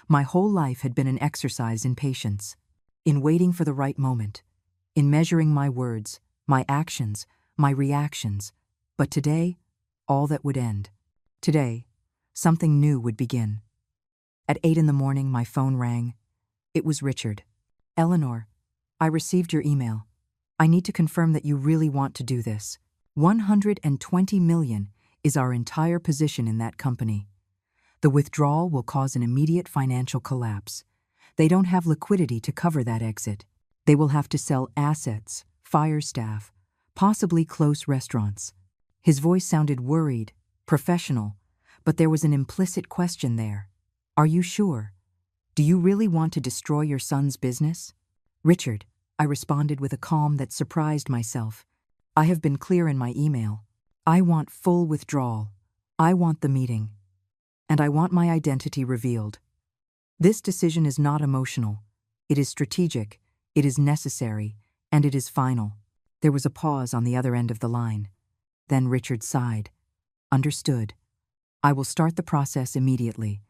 My whole life had been an exercise in patience, in waiting for the right moment, in measuring my words, my actions, my reactions. But today, all that would end. Today, something new would begin. At 8 in the morning, my phone rang. It was Richard. "Eleanor, I received your email. I need to confirm that you really want to do this. 120 million is our entire position in that company. The withdrawal will cause an immediate financial collapse. They don't have liquidity to cover that exit. They will have to sell assets, fire staff, possibly close restaurants." His voice sounded worried, professional, but there was an implicit question there. "Are you sure? Do you really want to destroy your son's business?" "Richard," I responded with a calm that surprised myself. "I have been clear in my email. I want full withdrawal. I want the meeting. And I want my identity revealed. This decision is not emotional. It is strategic, it is necessary, and it is final." There was a pause on the other end of the line. Then Richard sighed. "Understood. I will start the process immediately.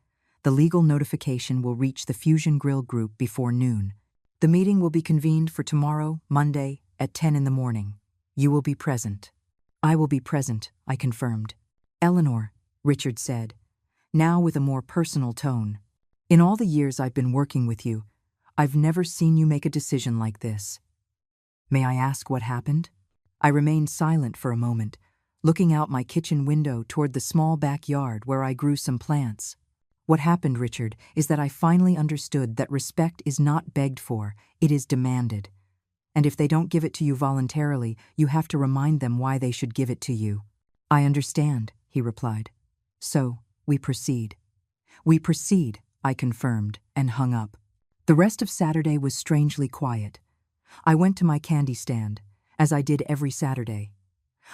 The legal notification will reach the Fusion Grill Group before noon. The meeting will be convened for tomorrow, Monday, at 10 in the morning. You will be present." "I will be present," I confirmed. "Eleanor," Richard said, now with a more personal tone, "in all the years I've been working with you, I've never seen you make a decision like this. May I ask what happened?" I remained silent for a moment, looking out my kitchen window toward the small backyard where I grew some plants. "What happened, Richard, is that I finally understood that respect is not begged for, it is demanded. And if they don't give it to you voluntarily, you have to remind them why they should give it to you." "I understand," he replied. "So, we proceed." "We proceed," I confirmed, and hung up. The rest of Saturday was strangely quiet. I went to my candy stand, as I did every Saturday.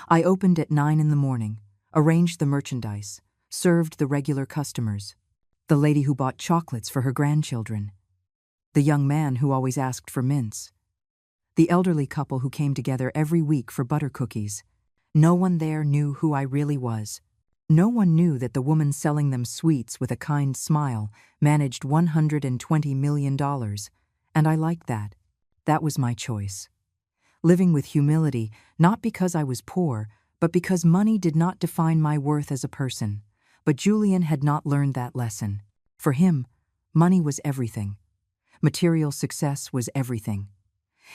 I opened at 9 in the morning, arranged the merchandise, served the regular customers. The lady who bought chocolates for her grandchildren. The young man who always asked for mints. The elderly couple who came together every week for butter cookies. No one there knew who I really was. No one knew that the woman selling them sweets with a kind smile managed $120 million, and I liked that. That was my choice. Living with humility, not because I was poor, but because money did not define my worth as a person. But Julian had not learned that lesson. For him, money was everything. Material success was everything.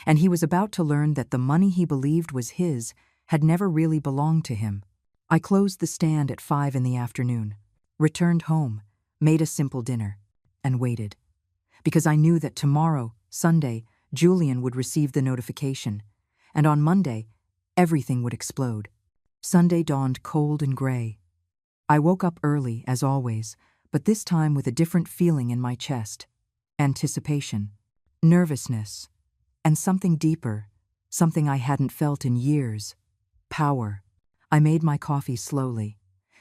And he was about to learn that the money he believed was his had never really belonged to him. I closed the stand at 5 in the afternoon, returned home, made a simple dinner, and waited. Because I knew that tomorrow, Sunday, Julian would receive the notification, and on Monday, everything would explode. Sunday dawned cold and gray. I woke up early, as always, but this time with a different feeling in my chest. Anticipation, nervousness, and something deeper, something I hadn't felt in years. Power. I made my coffee slowly,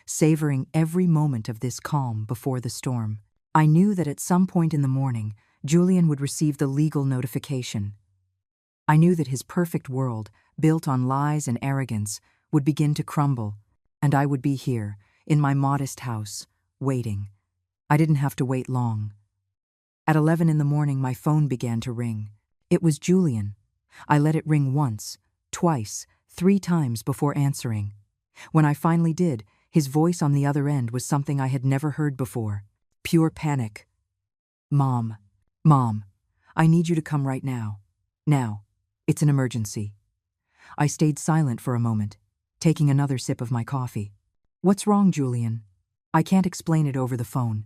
savoring every moment of this calm before the storm. I knew that at some point in the morning, Julian would receive the legal notification. I knew that his perfect world, built on lies and arrogance, would begin to crumble, and I would be here, in my modest house, waiting. I didn't have to wait long. At 11 in the morning, my phone began to ring. It was Julian. I let it ring once, twice, 3 times before answering. When I finally did, his voice on the other end was something I had never heard before. Pure panic. Mom, I need you to come right now. Now. It's an emergency." I stayed silent for a moment, taking another sip of my coffee. "What's wrong, Julian?" "I can't explain it over the phone.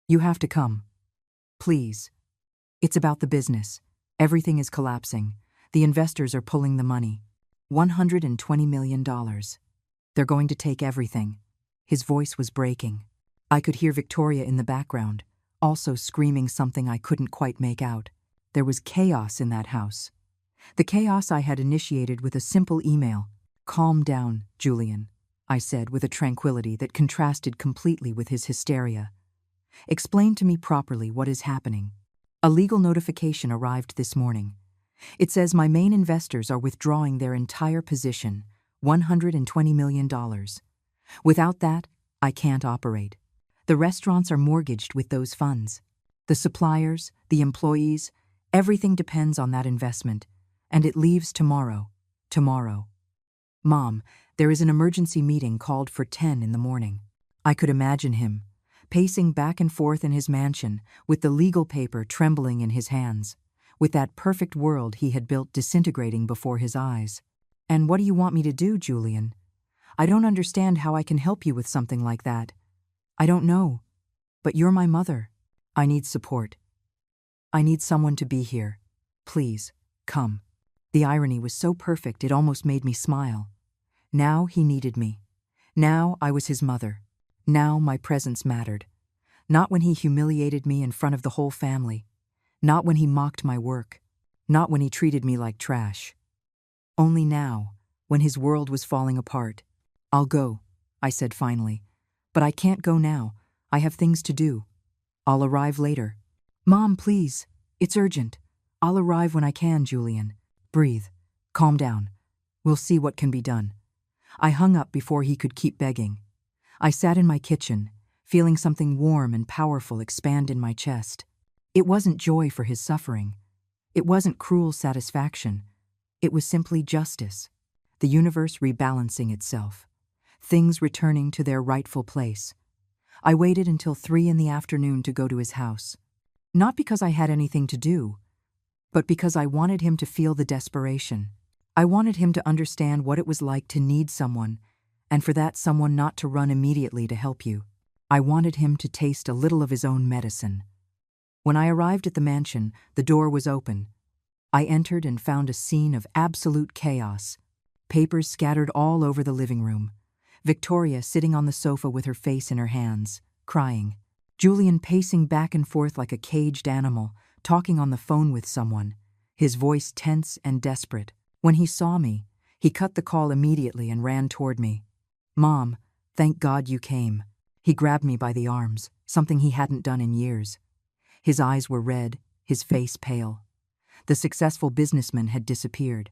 You have to come." Please. It's about the business. Everything is collapsing. The investors are pulling the money. $120 million. They're going to take everything. His voice was breaking. I could hear Victoria in the background, also screaming something I couldn't quite make out. There was chaos in that house. The chaos I had initiated with a simple email. "Calm down, Julian," I said with a tranquility that contrasted completely with his hysteria. "Explain to me properly what is happening." A legal notification arrived this morning. It says my main investors are withdrawing their entire position, $120 million. Without that, I can't operate. The restaurants are mortgaged with those funds. The suppliers, the employees, everything depends on that investment, and it leaves tomorrow. Tomorrow. Mom, there is an emergency meeting called for 10 in the morning. I could imagine him, pacing back and forth in his mansion, with the legal paper trembling in his hands, with that perfect world he had built disintegrating before his eyes. "And what do you want me to do, Julian? I don't understand how I can help you with something like that. I don't know. But you're my mother. I need support. I need someone to be here. Please, come." The irony was so perfect it almost made me smile. Now he needed me. Now I was his mother. Now my presence mattered. Not when he humiliated me in front of the whole family. Not when he mocked my work. Not when he treated me like trash. Only now, when his world was falling apart. "I'll go," I said finally. "But I can't go now. I have things to do. I'll arrive later." "Mom, please. It's urgent. I'll arrive when I can, Julian. Breathe. Calm down. We'll see what can be done." I hung up before he could keep begging. I sat in my kitchen, feeling something warm and powerful expand in my chest. It wasn't joy for his suffering. It wasn't cruel satisfaction. It was simply justice. The universe rebalancing itself. Things returning to their rightful place. I waited until 3 in the afternoon to go to his house. Not because I had anything to do, but because I wanted him to feel the desperation. I wanted him to understand what it was like to need someone, and for that someone not to run immediately to help you. I wanted him to taste a little of his own medicine. When I arrived at the mansion, the door was open. I entered and found a scene of absolute chaos. Papers scattered all over the living room. Victoria sitting on the sofa with her face in her hands, crying. Julian pacing back and forth like a caged animal, talking on the phone with someone, his voice tense and desperate. When he saw me, he cut the call immediately and ran toward me. "Mom, thank God you came." He grabbed me by the arms, something he hadn't done in years. His eyes were red, his face pale. The successful businessman had disappeared.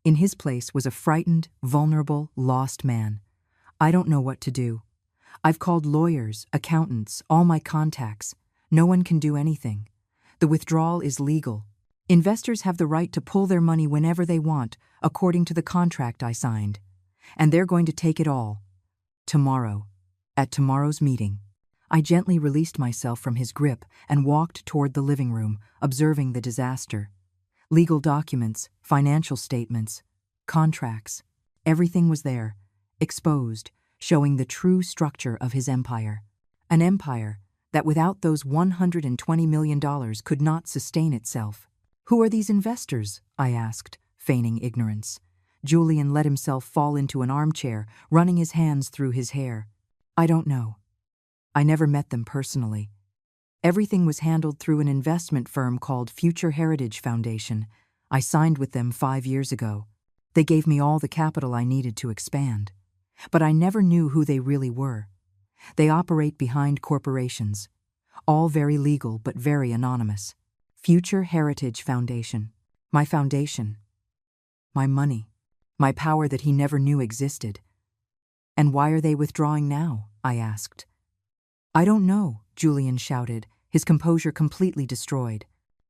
In his place was a frightened, vulnerable, lost man. "I don't know what to do. I've called lawyers, accountants, all my contacts. No one can do anything. The withdrawal is legal. Investors have the right to pull their money whenever they want, according to the contract I signed. And they're going to take it all. Tomorrow. At tomorrow's meeting." I gently released myself from his grip and walked toward the living room, observing the disaster. Legal documents, financial statements, contracts. Everything was there, exposed, showing the true structure of his empire. An empire that without those $120 million could not sustain itself. "Who are these investors?" I asked, feigning ignorance. Julian let himself fall into an armchair, running his hands through his hair. "I don't know. I never met them personally. Everything was handled through an investment firm called Future Heritage Foundation. I signed with them 5 years ago. They gave me all the capital I needed to expand. But I never knew who they really were. They operate behind corporations, all very legal but very anonymous. Future Heritage Foundation. My foundation. My money. My power that he never knew existed. And why are they withdrawing now?" I asked. "I don't know," Julian shouted, his composure completely destroyed.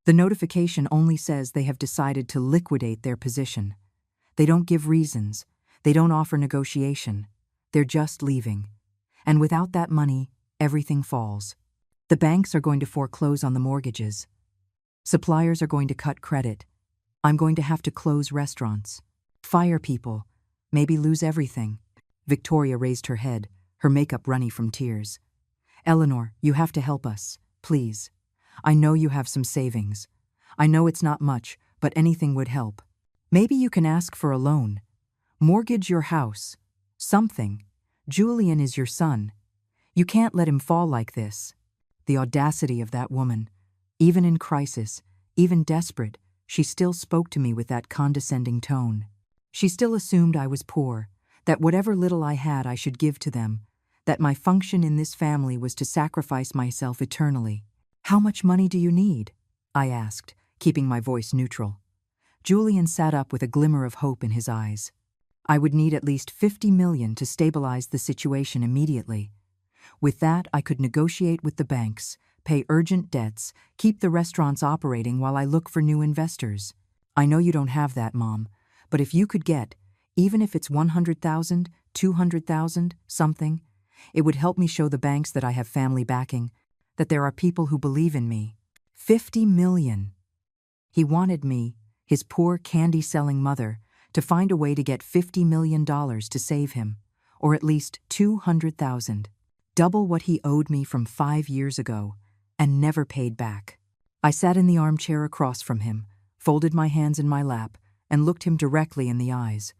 "The notification only says they have decided to liquidate their position. They don't give reasons. They don't offer negotiation. They're just leaving. And without that money, everything falls. The banks are going to foreclose on the mortgages. Suppliers are going to cut credit. I'm going to have to close restaurants, fire people, maybe lose everything." Victoria raised her head, her makeup runny from tears. "Eleanor, you have to help us, please. I know you have some savings. I know it's not much, but anything would help. Maybe you can ask for a loan. Mortgage your house. Something. Julian is your son. You can't let him fall like this." The audacity of that woman. Even in crisis, even desperate, she still spoke to me with that condescending tone. She still assumed I was poor, that whatever little I had I should give to them, that my function in this family was to sacrifice myself eternally. "How much money do you need?" I asked, keeping my voice neutral. Julian sat up with a glimmer of hope in his eyes. "I would need at least 50 million to stabilize the situation immediately. With that, I could negotiate with the banks, pay urgent debts, keep the restaurants operating while I look for new investors. I know you don't have that, Mom, but if you could get, even if it's 100,000, 200,000, something, it would help me show the banks that I have family backing, that there are people who believe in me." 50 million. He wanted me, his poor candy-selling mother, to find a way to get $50 million to save him, or at least 200,000, double what he owed me from 5 years ago, and never paid back. I sat in the armchair across from him, folded my hands in my lap, and looked him directly in the eyes.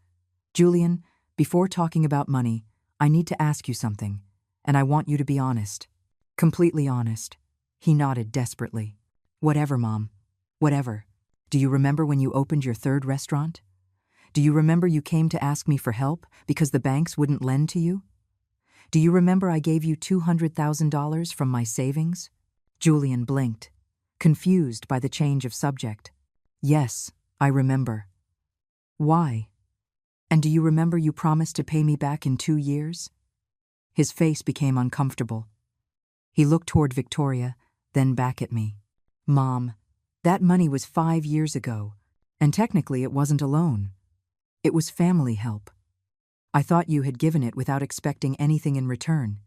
"Julian, before talking about money, I need to ask you something, and I want you to be honest." "Completely honest." He nodded desperately. "Whatever, Mom. Whatever. Do you remember when you opened your third restaurant? Do you remember you came to ask me for help because the banks wouldn't lend to you? Do you remember I gave you $200,000 from my savings?" Julian blinked, confused by the change of subject. "Yes, I remember." "Why? And do you remember you promised to pay me back in 2 years?" His face became uncomfortable. He looked toward Victoria, then back at me. "Mom, that money was 5 years ago, and technically it wasn't a loan. It was family help. I thought you had given it without expecting anything in return.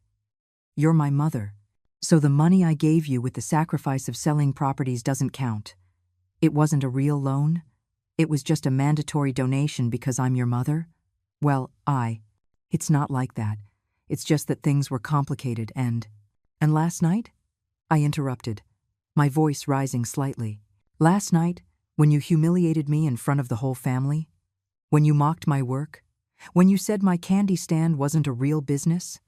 You're my mother, so the money I gave you with the sacrifice of selling properties doesn't count. It wasn't a real loan. It was just a mandatory donation because I'm your mother. Well, it's not like that. It's just that things were complicated and last night?" I interrupted, my voice rising slightly. "Last night, when you humiliated me in front of the whole family? When you mocked my work? When you said my candy stand wasn't a real business?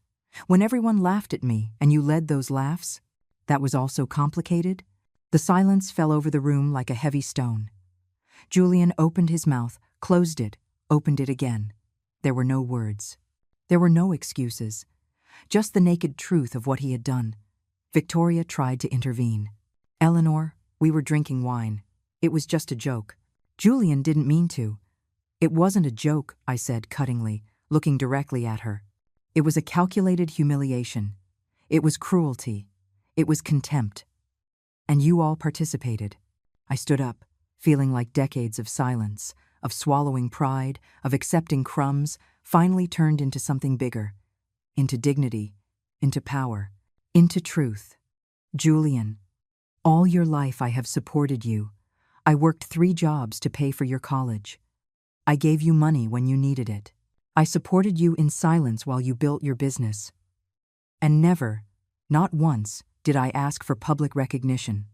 When everyone laughed at me and you led those laughs? That was also complicated?" The silence fell over the room like a heavy stone. Julian opened his mouth, closed it, opened it again. There were no words. There were no excuses. Just the naked truth of what he had done. Victoria tried to intervene. "Eleanor, we were drinking wine. It was just a joke. Julian didn't mean to." "It wasn't a joke," I said cuttingly, looking directly at her. "It was a calculated humiliation. It was cruelty. It was contempt. And you all participated." I stood up, feeling like decades of silence, of swallowing pride, of accepting crumbs, finally turned into something bigger. Into dignity, into power, into truth. "Julian, all your life I have supported you. I worked 3 jobs to pay for your college. I gave you money when you needed it. I supported you in silence while you built your business. And never, not once, did I ask for public recognition.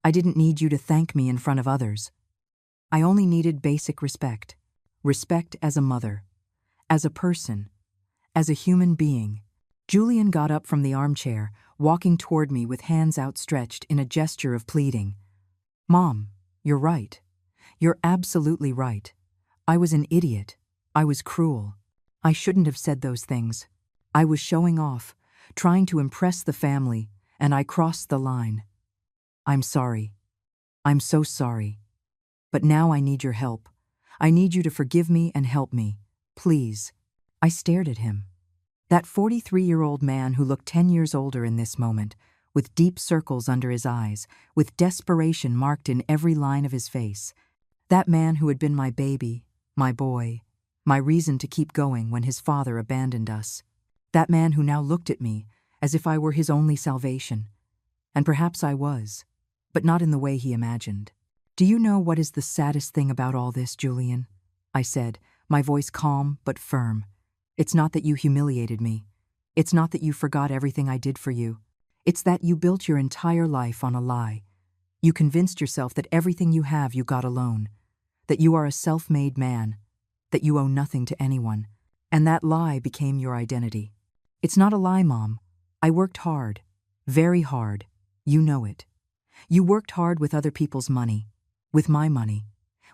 I didn't need you to thank me in front of others. I only needed basic respect. Respect as a mother, as a person, as a human being." Julian got up from the armchair, walking toward me with hands outstretched in a gesture of pleading. "Mom, you're right. You're absolutely right. I was an idiot. I was cruel. I shouldn't have said those things. I was showing off, trying to impress the family, and I crossed the line. I'm sorry. I'm so sorry. But now I need your help. I need you to forgive me and help me. Please." I stared at him. That 43-year-old man who looked 10 years older in this moment, with deep circles under his eyes, with desperation marked in every line of his face. That man who had been my baby, my boy, my reason to keep going when his father abandoned us. That man who now looked at me as if I were his only salvation. And perhaps I was, but not in the way he imagined. "Do you know what is the saddest thing about all this, Julian?" I said, my voice calm but firm. "It's not that you humiliated me. It's not that you forgot everything I did for you. It's that you built your entire life on a lie. You convinced yourself that everything you have you got alone, that you are a self-made man, that you owe nothing to anyone, and that lie became your identity. It's not a lie, Mom. I worked hard, very hard. You know it. You worked hard with other people's money, with my money,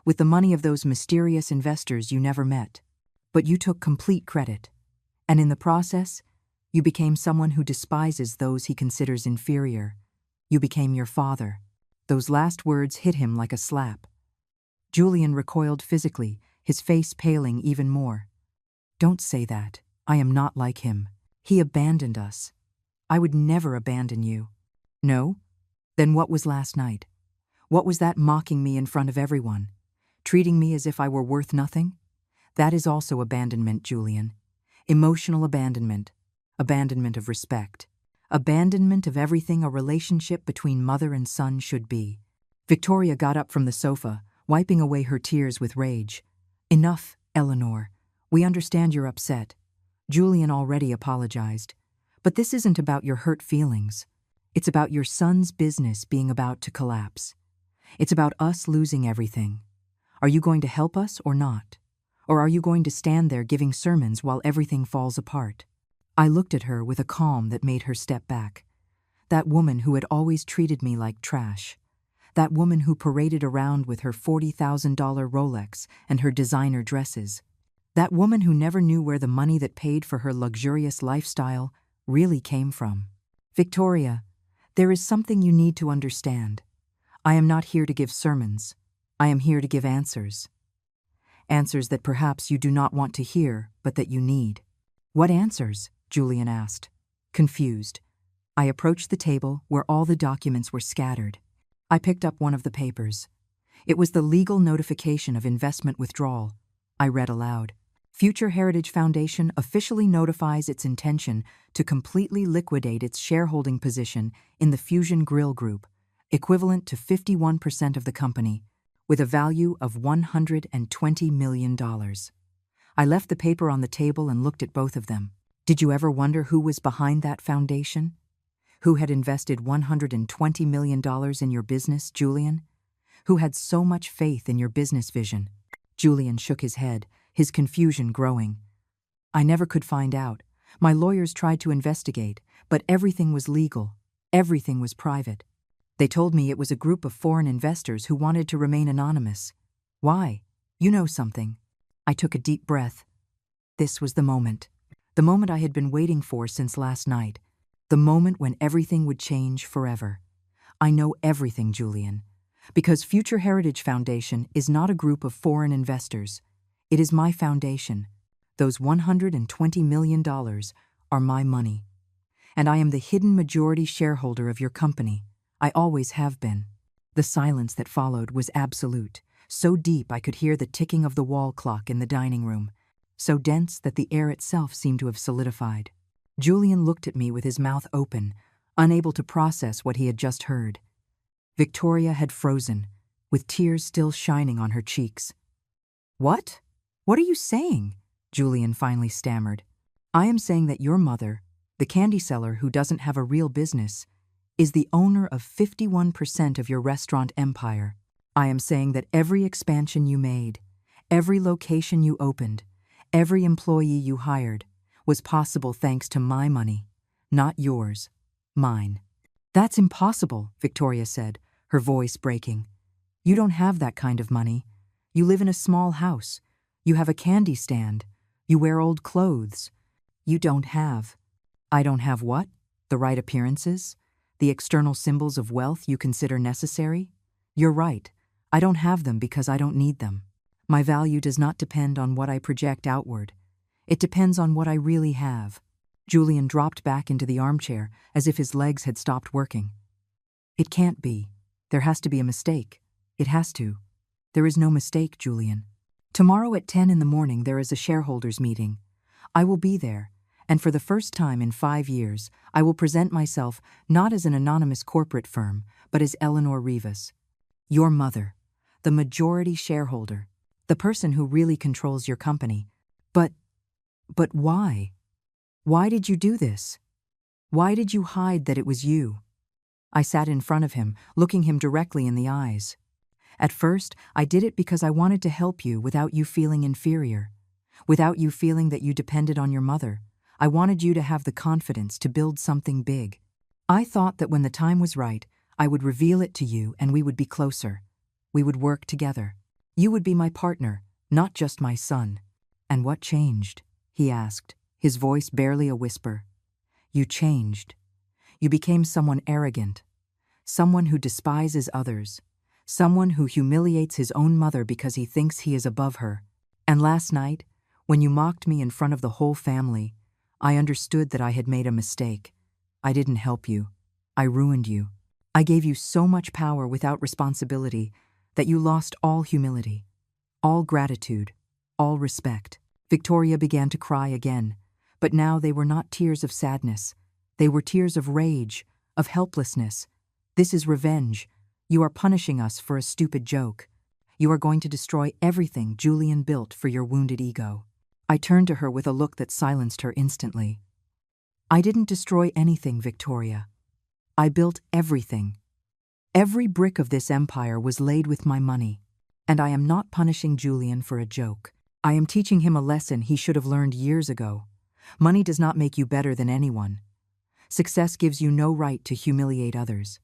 with the money of those mysterious investors you never met. But you took complete credit, and in the process, you became someone who despises those he considers inferior. You became your father. Those last words hit him like a slap. Julian recoiled physically, his face paling even more. Don't say that. I am not like him. He abandoned us. I would never abandon you. No? Then what was last night? What was that mocking me in front of everyone? Treating me as if I were worth nothing? That is also abandonment, Julian. Emotional abandonment. Abandonment of respect. Abandonment of everything a relationship between mother and son should be. Victoria got up from the sofa, wiping away her tears with rage. Enough, Eleanor. We understand you're upset. Julian already apologized. But this isn't about your hurt feelings. It's about your son's business being about to collapse. It's about us losing everything. Are you going to help us or not? Or are you going to stand there giving sermons while everything falls apart? I looked at her with a calm that made her step back. That woman who had always treated me like trash. That woman who paraded around with her $40,000 Rolex and her designer dresses. That woman who never knew where the money that paid for her luxurious lifestyle really came from. Victoria, there is something you need to understand. I am not here to give sermons. I am here to give answers. Answers that perhaps you do not want to hear, but that you need. What answers? Julian asked, confused. I approached the table where all the documents were scattered. I picked up one of the papers. It was the legal notification of investment withdrawal. I read aloud. Future Heritage Foundation officially notifies its intention to completely liquidate its shareholding position in the Fusion Grill Group, equivalent to 51% of the company, with a value of $120 million. I left the paper on the table and looked at both of them. Did you ever wonder who was behind that foundation? Who had invested $120 million in your business, Julian? Who had so much faith in your business vision? Julian shook his head, his confusion growing. I never could find out. My lawyers tried to investigate, but everything was legal. Everything was private. They told me it was a group of foreign investors who wanted to remain anonymous. Why? You know something. I took a deep breath. This was the moment. The moment I had been waiting for since last night. The moment when everything would change forever. I know everything, Julian. Because Future Heritage Foundation is not a group of foreign investors. It is my foundation. Those $120 million are my money. And I am the hidden majority shareholder of your company. I always have been. The silence that followed was absolute, so deep I could hear the ticking of the wall clock in the dining room, so dense that the air itself seemed to have solidified. Julian looked at me with his mouth open, unable to process what he had just heard. Victoria had frozen, with tears still shining on her cheeks. What? What are you saying? Julian finally stammered. I am saying that your mother, the candy seller who doesn't have a real business, is the owner of 51% of your restaurant empire. I am saying that every expansion you made, every location you opened, every employee you hired, was possible thanks to my money, not yours, mine. That's impossible, Victoria said, her voice breaking. You don't have that kind of money. You live in a small house. You have a candy stand. You wear old clothes. You don't have. I don't have what? The right appearances? The external symbols of wealth you consider necessary? You're right. I don't have them because I don't need them. My value does not depend on what I project outward. It depends on what I really have. Julian dropped back into the armchair as if his legs had stopped working. It can't be. There has to be a mistake. It has to. There is no mistake, Julian. Tomorrow at 10 in the morning there is a shareholders meeting. I will be there, and for the first time in 5 years, I will present myself not as an anonymous corporate firm, but as Eleanor Rivas. Your mother, the majority shareholder, the person who really controls your company. But why? Why did you do this? Why did you hide that it was you? I sat in front of him, looking him directly in the eyes. At first, I did it because I wanted to help you without you feeling inferior. Without you feeling that you depended on your mother. I wanted you to have the confidence to build something big. I thought that when the time was right, I would reveal it to you and we would be closer. We would work together. You would be my partner, not just my son. And what changed? He asked, his voice barely a whisper. You changed. You became someone arrogant, someone who despises others, someone who humiliates his own mother because he thinks he is above her. And last night, when you mocked me in front of the whole family, I understood that I had made a mistake. I didn't help you. I ruined you. I gave you so much power without responsibility that you lost all humility, all gratitude, all respect. Victoria began to cry again, but now they were not tears of sadness. They were tears of rage, of helplessness. This is revenge. You are punishing us for a stupid joke. You are going to destroy everything Julian built for your wounded ego. I turned to her with a look that silenced her instantly. I didn't destroy anything, Victoria. I built everything. Every brick of this empire was laid with my money, and I am not punishing Julian for a joke. I am teaching him a lesson he should have learned years ago. Money does not make you better than anyone. Success gives you no right to humiliate others.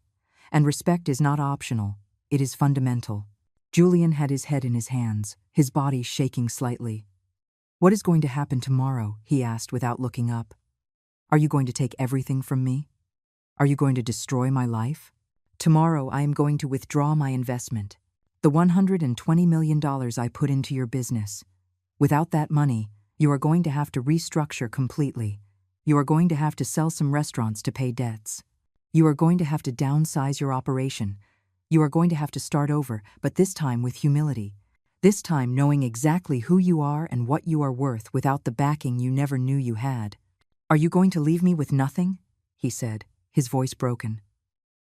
And respect is not optional, it is fundamental. Julian had his head in his hands, his body shaking slightly. What is going to happen tomorrow? He asked without looking up. Are you going to take everything from me? Are you going to destroy my life? Tomorrow I am going to withdraw my investment, the $120 million I put into your business. Without that money, you are going to have to restructure completely. You are going to have to sell some restaurants to pay debts. You are going to have to downsize your operation. You are going to have to start over, but this time with humility. This time knowing exactly who you are and what you are worth without the backing you never knew you had. Are you going to leave me with nothing? He said, his voice broken.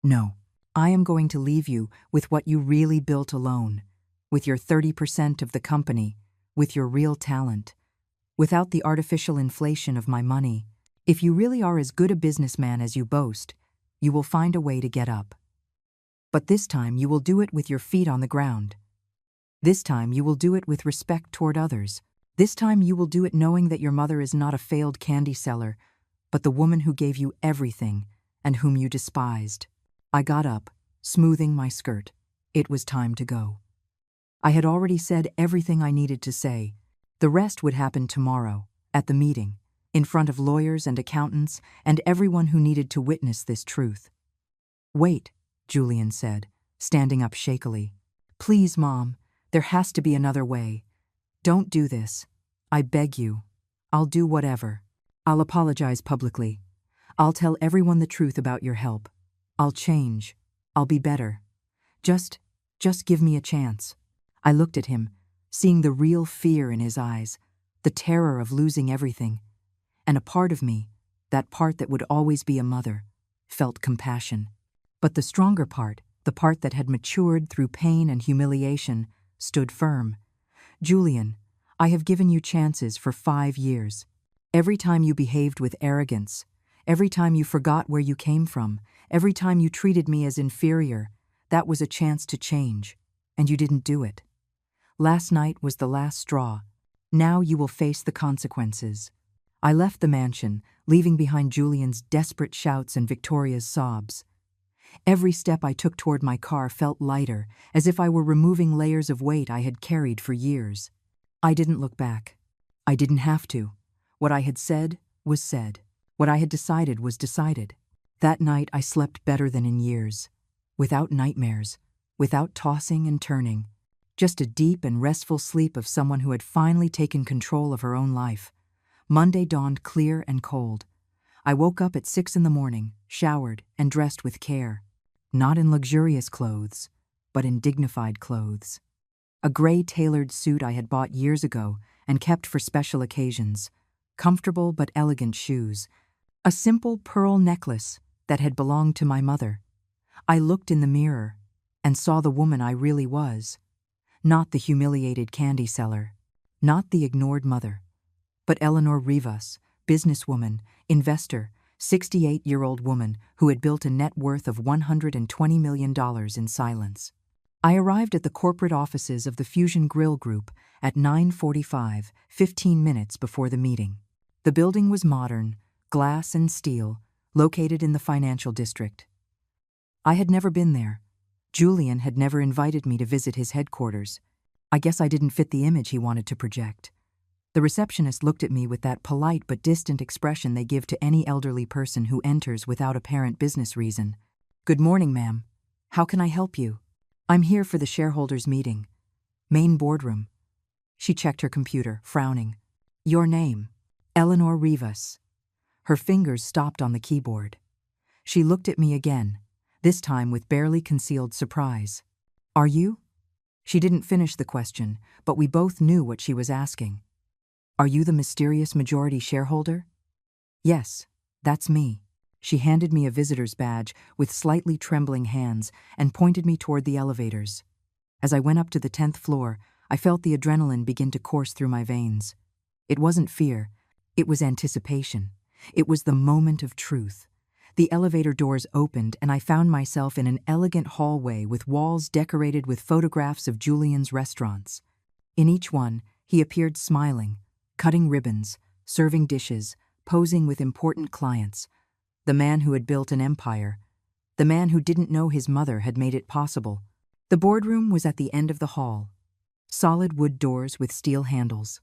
No, I am going to leave you with what you really built alone, with your 30% of the company, with your real talent, without the artificial inflation of my money. If you really are as good a businessman as you boast, you will find a way to get up. But this time you will do it with your feet on the ground. This time you will do it with respect toward others. This time you will do it knowing that your mother is not a failed candy seller, but the woman who gave you everything and whom you despised. I got up, smoothing my skirt. It was time to go. I had already said everything I needed to say. The rest would happen tomorrow, at the meeting, in front of lawyers and accountants and everyone who needed to witness this truth. Wait, Julian said, standing up shakily. Please, Mom, there has to be another way. Don't do this. I beg you. I'll do whatever. I'll apologize publicly. I'll tell everyone the truth about your help. I'll change. I'll be better. Just give me a chance. I looked at him, seeing the real fear in his eyes, the terror of losing everything. And a part of me, that part that would always be a mother, felt compassion. But the stronger part, the part that had matured through pain and humiliation, stood firm. Julian, I have given you chances for 5 years. Every time you behaved with arrogance, every time you forgot where you came from, every time you treated me as inferior, that was a chance to change, and you didn't do it. Last night was the last straw. Now you will face the consequences. I left the mansion, leaving behind Julian's desperate shouts and Victoria's sobs. Every step I took toward my car felt lighter, as if I were removing layers of weight I had carried for years. I didn't look back. I didn't have to. What I had said was said. What I had decided was decided. That night I slept better than in years. Without nightmares, without tossing and turning. Just a deep and restful sleep of someone who had finally taken control of her own life. Monday dawned clear and cold. I woke up at 6 a.m, showered and dressed with care. Not in luxurious clothes, but in dignified clothes. A gray tailored suit I had bought years ago and kept for special occasions. Comfortable but elegant shoes. A simple pearl necklace that had belonged to my mother. I looked in the mirror and saw the woman I really was. Not the humiliated candy seller. Not the ignored mother. But Eleanor Rivas, businesswoman, investor, 68-year-old woman who had built a net worth of $120 million in silence. I arrived at the corporate offices of the Fusion Grill Group at 9:45, 15 minutes before the meeting. The building was modern, glass and steel, located in the financial district. I had never been there. Julian had never invited me to visit his headquarters. I guess I didn't fit the image he wanted to project. The receptionist looked at me with that polite but distant expression they give to any elderly person who enters without apparent business reason. "Good morning, ma'am. How can I help you?" "I'm here for the shareholders' meeting. Main boardroom." She checked her computer, frowning. "Your name?" "Eleanor Rivas." Her fingers stopped on the keyboard. She looked at me again, this time with barely concealed surprise. "Are you?" She didn't finish the question, but we both knew what she was asking. "Are you the mysterious majority shareholder?" "Yes, that's me." She handed me a visitor's badge with slightly trembling hands and pointed me toward the elevators. As I went up to the 10th floor, I felt the adrenaline begin to course through my veins. It wasn't fear, it was anticipation. It was the moment of truth. The elevator doors opened and I found myself in an elegant hallway with walls decorated with photographs of Julian's restaurants. In each one, he appeared smiling, cutting ribbons, serving dishes, posing with important clients. The man who had built an empire. The man who didn't know his mother had made it possible. The boardroom was at the end of the hall. Solid wood doors with steel handles.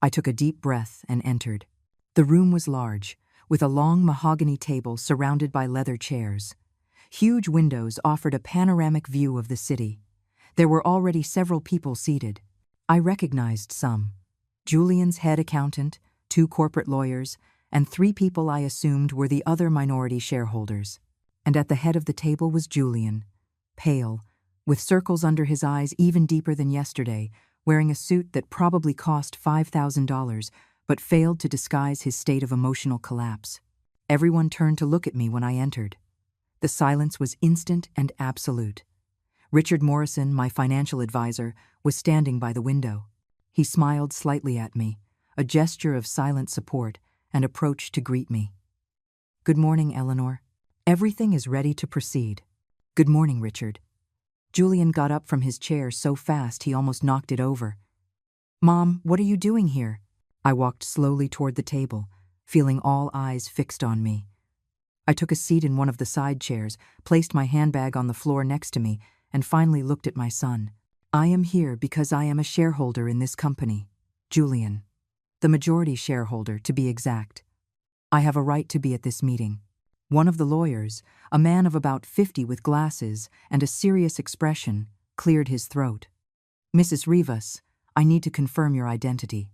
I took a deep breath and entered. The room was large, with a long mahogany table surrounded by leather chairs. Huge windows offered a panoramic view of the city. There were already several people seated. I recognized some. Julian's head accountant, 2 corporate lawyers, and 3 people I assumed were the other minority shareholders. And at the head of the table was Julian, pale, with circles under his eyes even deeper than yesterday, wearing a suit that probably cost $5,000, but failed to disguise his state of emotional collapse. Everyone turned to look at me when I entered. The silence was instant and absolute. Richard Morrison, my financial advisor, was standing by the window. He smiled slightly at me, a gesture of silent support, and approached to greet me. "Good morning, Eleanor. Everything is ready to proceed." "Good morning, Richard." Julian got up from his chair so fast he almost knocked it over. "Mom, what are you doing here?" I walked slowly toward the table, feeling all eyes fixed on me. I took a seat in one of the side chairs, placed my handbag on the floor next to me, and finally looked at my son. "I am here because I am a shareholder in this company, Julian. The majority shareholder, to be exact. I have a right to be at this meeting." One of the lawyers, a man of about 50 with glasses and a serious expression, cleared his throat. "Mrs. Rivas, I need to confirm your identity.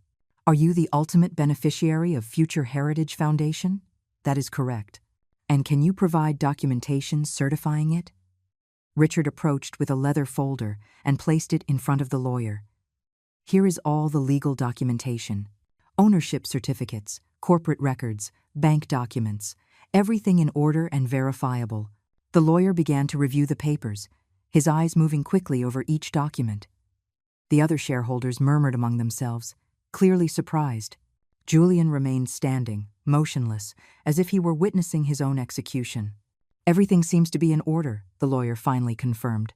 Are you the ultimate beneficiary of Future Heritage Foundation?" "That is correct." "And can you provide documentation certifying it?" Richard approached with a leather folder and placed it in front of the lawyer. "Here is all the legal documentation. Ownership certificates, corporate records, bank documents, everything in order and verifiable." The lawyer began to review the papers, his eyes moving quickly over each document. The other shareholders murmured among themselves, clearly surprised. Julian remained standing, motionless, as if he were witnessing his own execution. "Everything seems to be in order," the lawyer finally confirmed.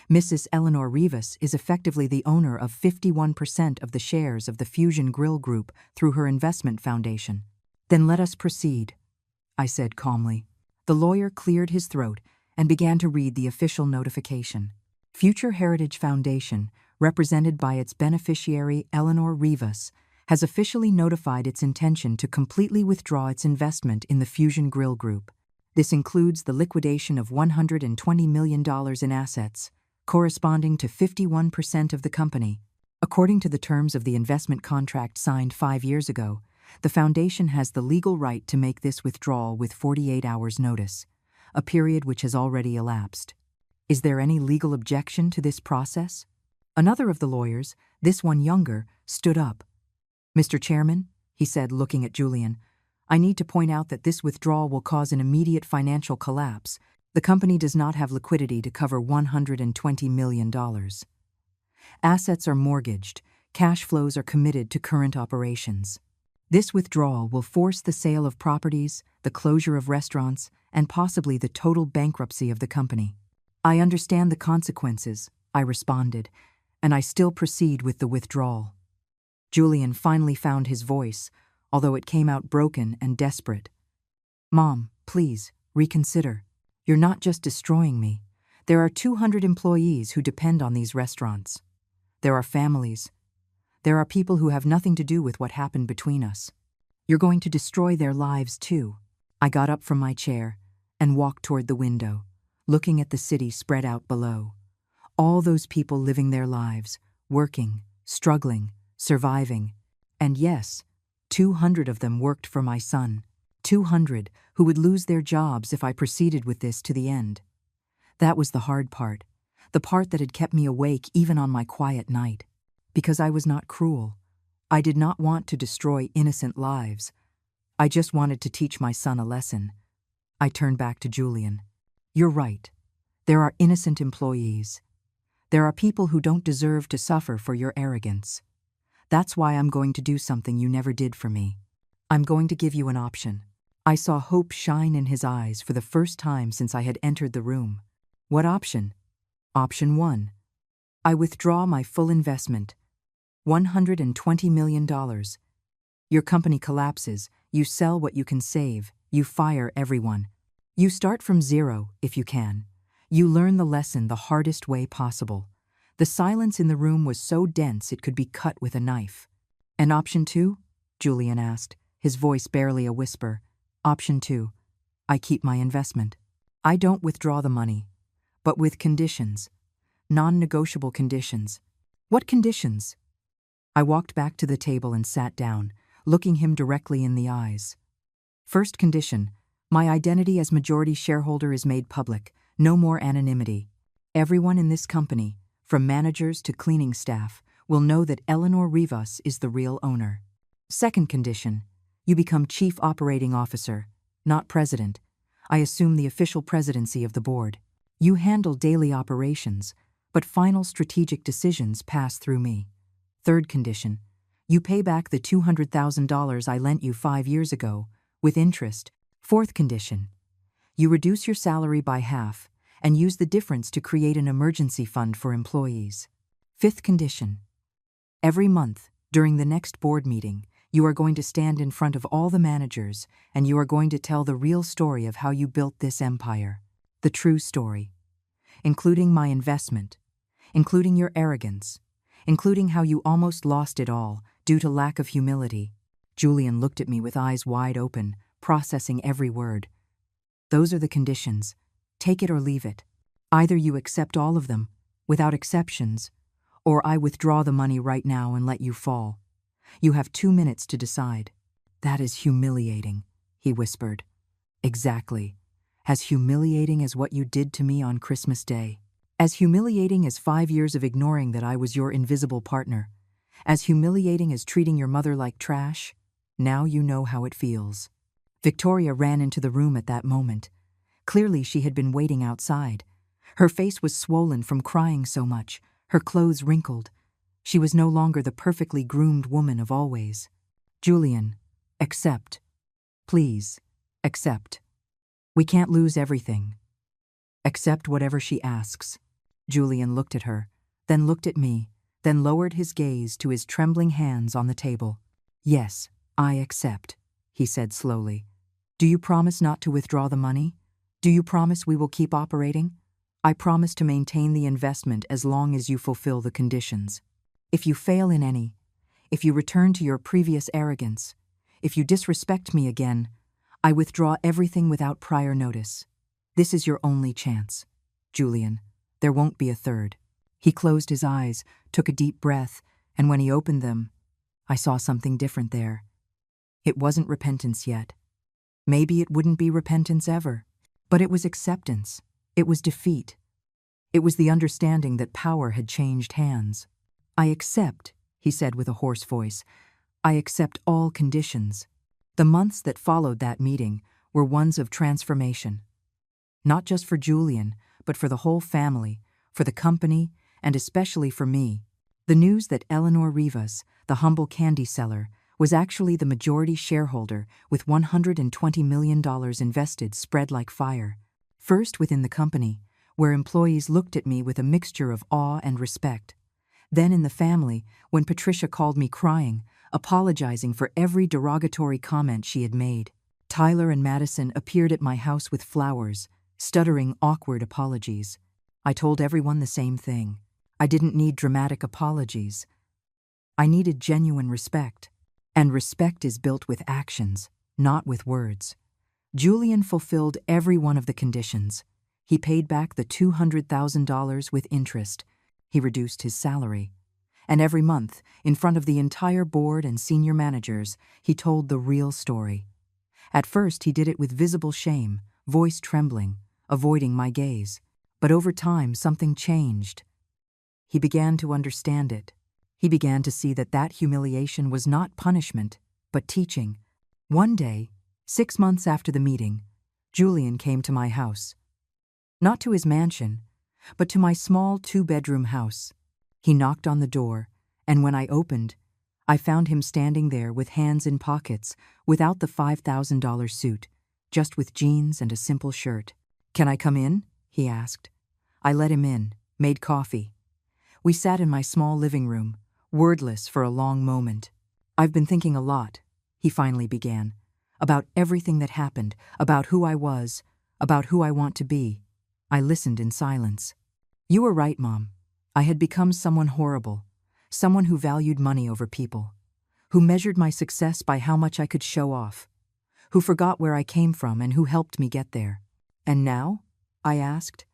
"Mrs. Eleanor Rivas is effectively the owner of 51% of the shares of the Fusion Grill Group through her investment foundation." "Then let us proceed," I said calmly. The lawyer cleared his throat and began to read the official notification. Future Heritage Foundation, represented by its beneficiary Eleanor Rivas, has officially notified its intention to completely withdraw its investment in the Fusion Grill Group. This includes the liquidation of $120 million in assets, corresponding to 51% of the company. According to the terms of the investment contract signed 5 years ago, the foundation has the legal right to make this withdrawal with 48 hours' notice, a period which has already elapsed. Is there any legal objection to this process? Another of the lawyers, this one younger, stood up. "Mr. Chairman," he said, looking at Julian, "I need to point out that this withdrawal will cause an immediate financial collapse. The company does not have liquidity to cover $120 million. Assets are mortgaged, cash flows are committed to current operations. This withdrawal will force the sale of properties, the closure of restaurants, and possibly the total bankruptcy of the company. I understand the consequences, I responded, and I still proceed with the withdrawal. Julian finally found his voice, although it came out broken and desperate. Mom, please, reconsider. You're not just destroying me. There are 200 employees who depend on these restaurants. There are families. There are people who have nothing to do with what happened between us. You're going to destroy their lives too. I got up from my chair and walked toward the window, looking at the city spread out below. All those people living their lives, working, struggling, surviving. And yes, 200 of them worked for my son. 200 who would lose their jobs if I proceeded with this to the end. That was the hard part, the part that had kept me awake even on my quiet night. Because I was not cruel. I did not want to destroy innocent lives. I just wanted to teach my son a lesson. I turned back to Julian. You're right. There are innocent employees. There are people who don't deserve to suffer for your arrogance. That's why I'm going to do something you never did for me. I'm going to give you an option. I saw hope shine in his eyes for the first time since I had entered the room. What option? Option 1. I withdraw my full investment. $120 million. Your company collapses, you sell what you can save, you fire everyone. You start from zero, if you can. You learn the lesson the hardest way possible. The silence in the room was so dense it could be cut with a knife. And option 2? Julian asked, his voice barely a whisper. Option 2. I keep my investment. I don't withdraw the money, but with conditions. Non-negotiable conditions. What conditions? I walked back to the table and sat down, looking him directly in the eyes. First condition, my identity as majority shareholder is made public, no more anonymity. Everyone in this company, from managers to cleaning staff, will know that Eleanor Rivas is the real owner. Second condition, you become Chief Operating Officer, not President. I assume the official presidency of the board. You handle daily operations, but final strategic decisions pass through me. Third condition, you pay back the $200,000 I lent you 5 years ago, with interest. Fourth condition, you reduce your salary by half and use the difference to create an emergency fund for employees. Fifth condition, every month, during the next board meeting, you are going to stand in front of all the managers and you are going to tell the real story of how you built this empire. The true story, including my investment, including your arrogance, including how you almost lost it all due to lack of humility. Julian looked at me with eyes wide open, processing every word. Those are the conditions. Take it or leave it. Either you accept all of them, without exceptions, or I withdraw the money right now and let you fall. You have 2 minutes to decide. That is humiliating, he whispered. Exactly. As humiliating as what you did to me on Christmas Day. As humiliating as 5 years of ignoring that I was your invisible partner. As humiliating as treating your mother like trash. Now you know how it feels. Victoria ran into the room at that moment. Clearly she had been waiting outside. Her face was swollen from crying so much, her clothes wrinkled. She was no longer the perfectly groomed woman of always. Julian, accept. Please, accept. We can't lose everything. Accept whatever she asks. Julian looked at her, then looked at me, then lowered his gaze to his trembling hands on the table. Yes, I accept, he said slowly. Do you promise not to withdraw the money? Do you promise we will keep operating? I promise to maintain the investment as long as you fulfill the conditions. If you fail in any, if you return to your previous arrogance, if you disrespect me again, I withdraw everything without prior notice. This is your only chance. Julian, there won't be a third. He closed his eyes, took a deep breath, and when he opened them, I saw something different there. It wasn't repentance yet. Maybe it wouldn't be repentance ever. But it was acceptance. It was defeat. It was the understanding that power had changed hands. I accept, he said with a hoarse voice. I accept all conditions. The months that followed that meeting were ones of transformation. Not just for Julian, but for the whole family, for the company, and especially for me. The news that Eleanor Rivas, the humble candy seller, was actually the majority shareholder with $120 million invested spread like fire. First within the company, where employees looked at me with a mixture of awe and respect. Then in the family, when Patricia called me crying, apologizing for every derogatory comment she had made. Tyler and Madison appeared at my house with flowers, stuttering awkward apologies. I told everyone the same thing. I didn't need dramatic apologies. I needed genuine respect. And respect is built with actions, not with words. Julian fulfilled every one of the conditions. He paid back the $200,000 with interest. He reduced his salary. And every month, in front of the entire board and senior managers, he told the real story. At first, he did it with visible shame, voice trembling, avoiding my gaze. But over time, something changed. He began to understand it. He began to see that humiliation was not punishment, but teaching. One day, 6 months after the meeting, Julian came to my house. Not to his mansion, but to my small 2-bedroom house. He knocked on the door, and when I opened, I found him standing there with hands in pockets, without the $5,000 suit, just with jeans and a simple shirt. "Can I come in?" he asked. I let him in, made coffee. We sat in my small living room, wordless for a long moment. "I've been thinking a lot," he finally began, "about everything that happened, about who I was, about who I want to be." I listened in silence. "You were right, Mom. I had become someone horrible, someone who valued money over people, who measured my success by how much I could show off, who forgot where I came from and who helped me get there. And now?" I asked.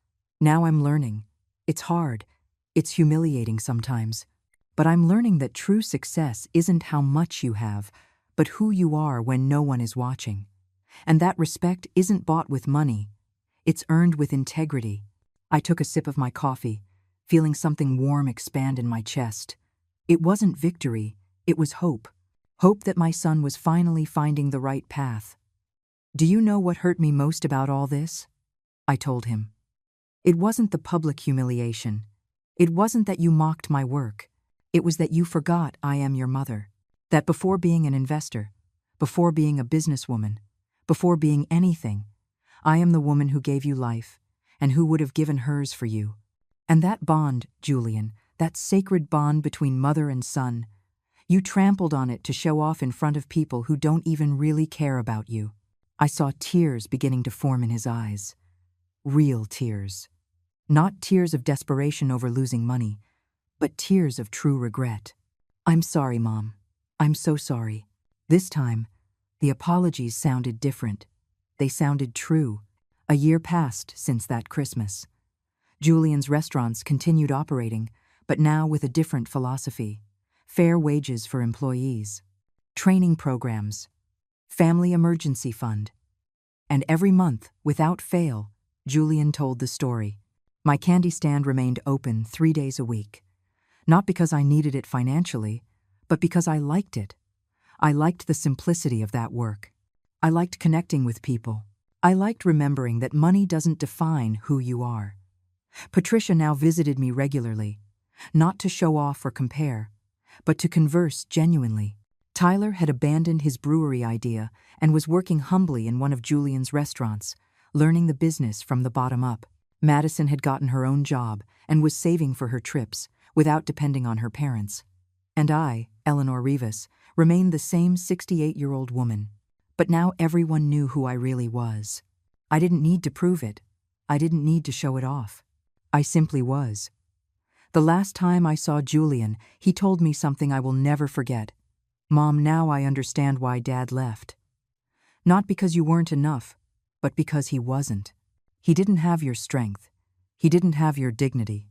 "Now I'm learning. It's hard. It's humiliating sometimes. But I'm learning that true success isn't how much you have, but who you are when no one is watching. And that respect isn't bought with money. It's earned with integrity." I took a sip of my coffee, feeling something warm expand in my chest. It wasn't victory, it was hope. Hope that my son was finally finding the right path. "Do you know what hurt me most about all this?" I told him. "It wasn't the public humiliation. It wasn't that you mocked my work. It was that you forgot I am your mother. That before being an investor, before being a businesswoman, before being anything, I am the woman who gave you life and who would have given hers for you. And that bond, Julian, that sacred bond between mother and son, you trampled on it to show off in front of people who don't even really care about you." I saw tears beginning to form in his eyes. Real tears. Not tears of desperation over losing money, but tears of true regret. "I'm sorry, Mom. I'm so sorry." This time, the apologies sounded different. They sounded true. A year passed since that Christmas. Julian's restaurants continued operating, but now with a different philosophy. Fair wages for employees, training programs, family emergency fund. And every month, without fail, Julian told the story. My candy stand remained open 3 days a week. Not because I needed it financially, but because I liked it. I liked the simplicity of that work. I liked connecting with people. I liked remembering that money doesn't define who you are. Patricia now visited me regularly, not to show off or compare, but to converse genuinely. Tyler had abandoned his brewery idea and was working humbly in one of Julian's restaurants, learning the business from the bottom up. Madison had gotten her own job and was saving for her trips without depending on her parents. And I, Eleanor Rivas, remained the same 68-year-old woman. But now everyone knew who I really was. I didn't need to prove it. I didn't need to show it off. I simply was. The last time I saw Julian, he told me something I will never forget. "Mom, now I understand why Dad left. Not because you weren't enough, but because he wasn't. He didn't have your strength. He didn't have your dignity.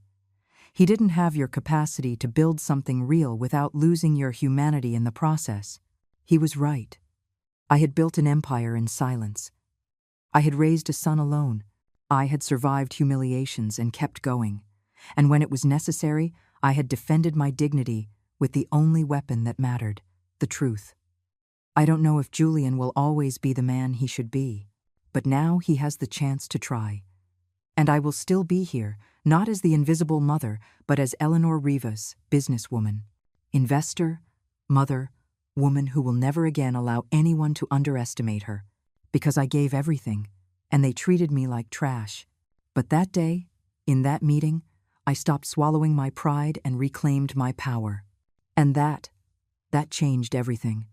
He didn't have your capacity to build something real without losing your humanity in the process. He was right. I had built an empire in silence. I had raised a son alone. I had survived humiliations and kept going. And when it was necessary, I had defended my dignity with the only weapon that mattered, the truth. I don't know if Julian will always be the man he should be, but now he has the chance to try. And I will still be here, not as the invisible mother, but as Eleanor Rivas, businesswoman, investor, mother, woman who will never again allow anyone to underestimate her, because I gave everything, and they treated me like trash. But that day, in that meeting, I stopped swallowing my pride and reclaimed my power. And that changed everything.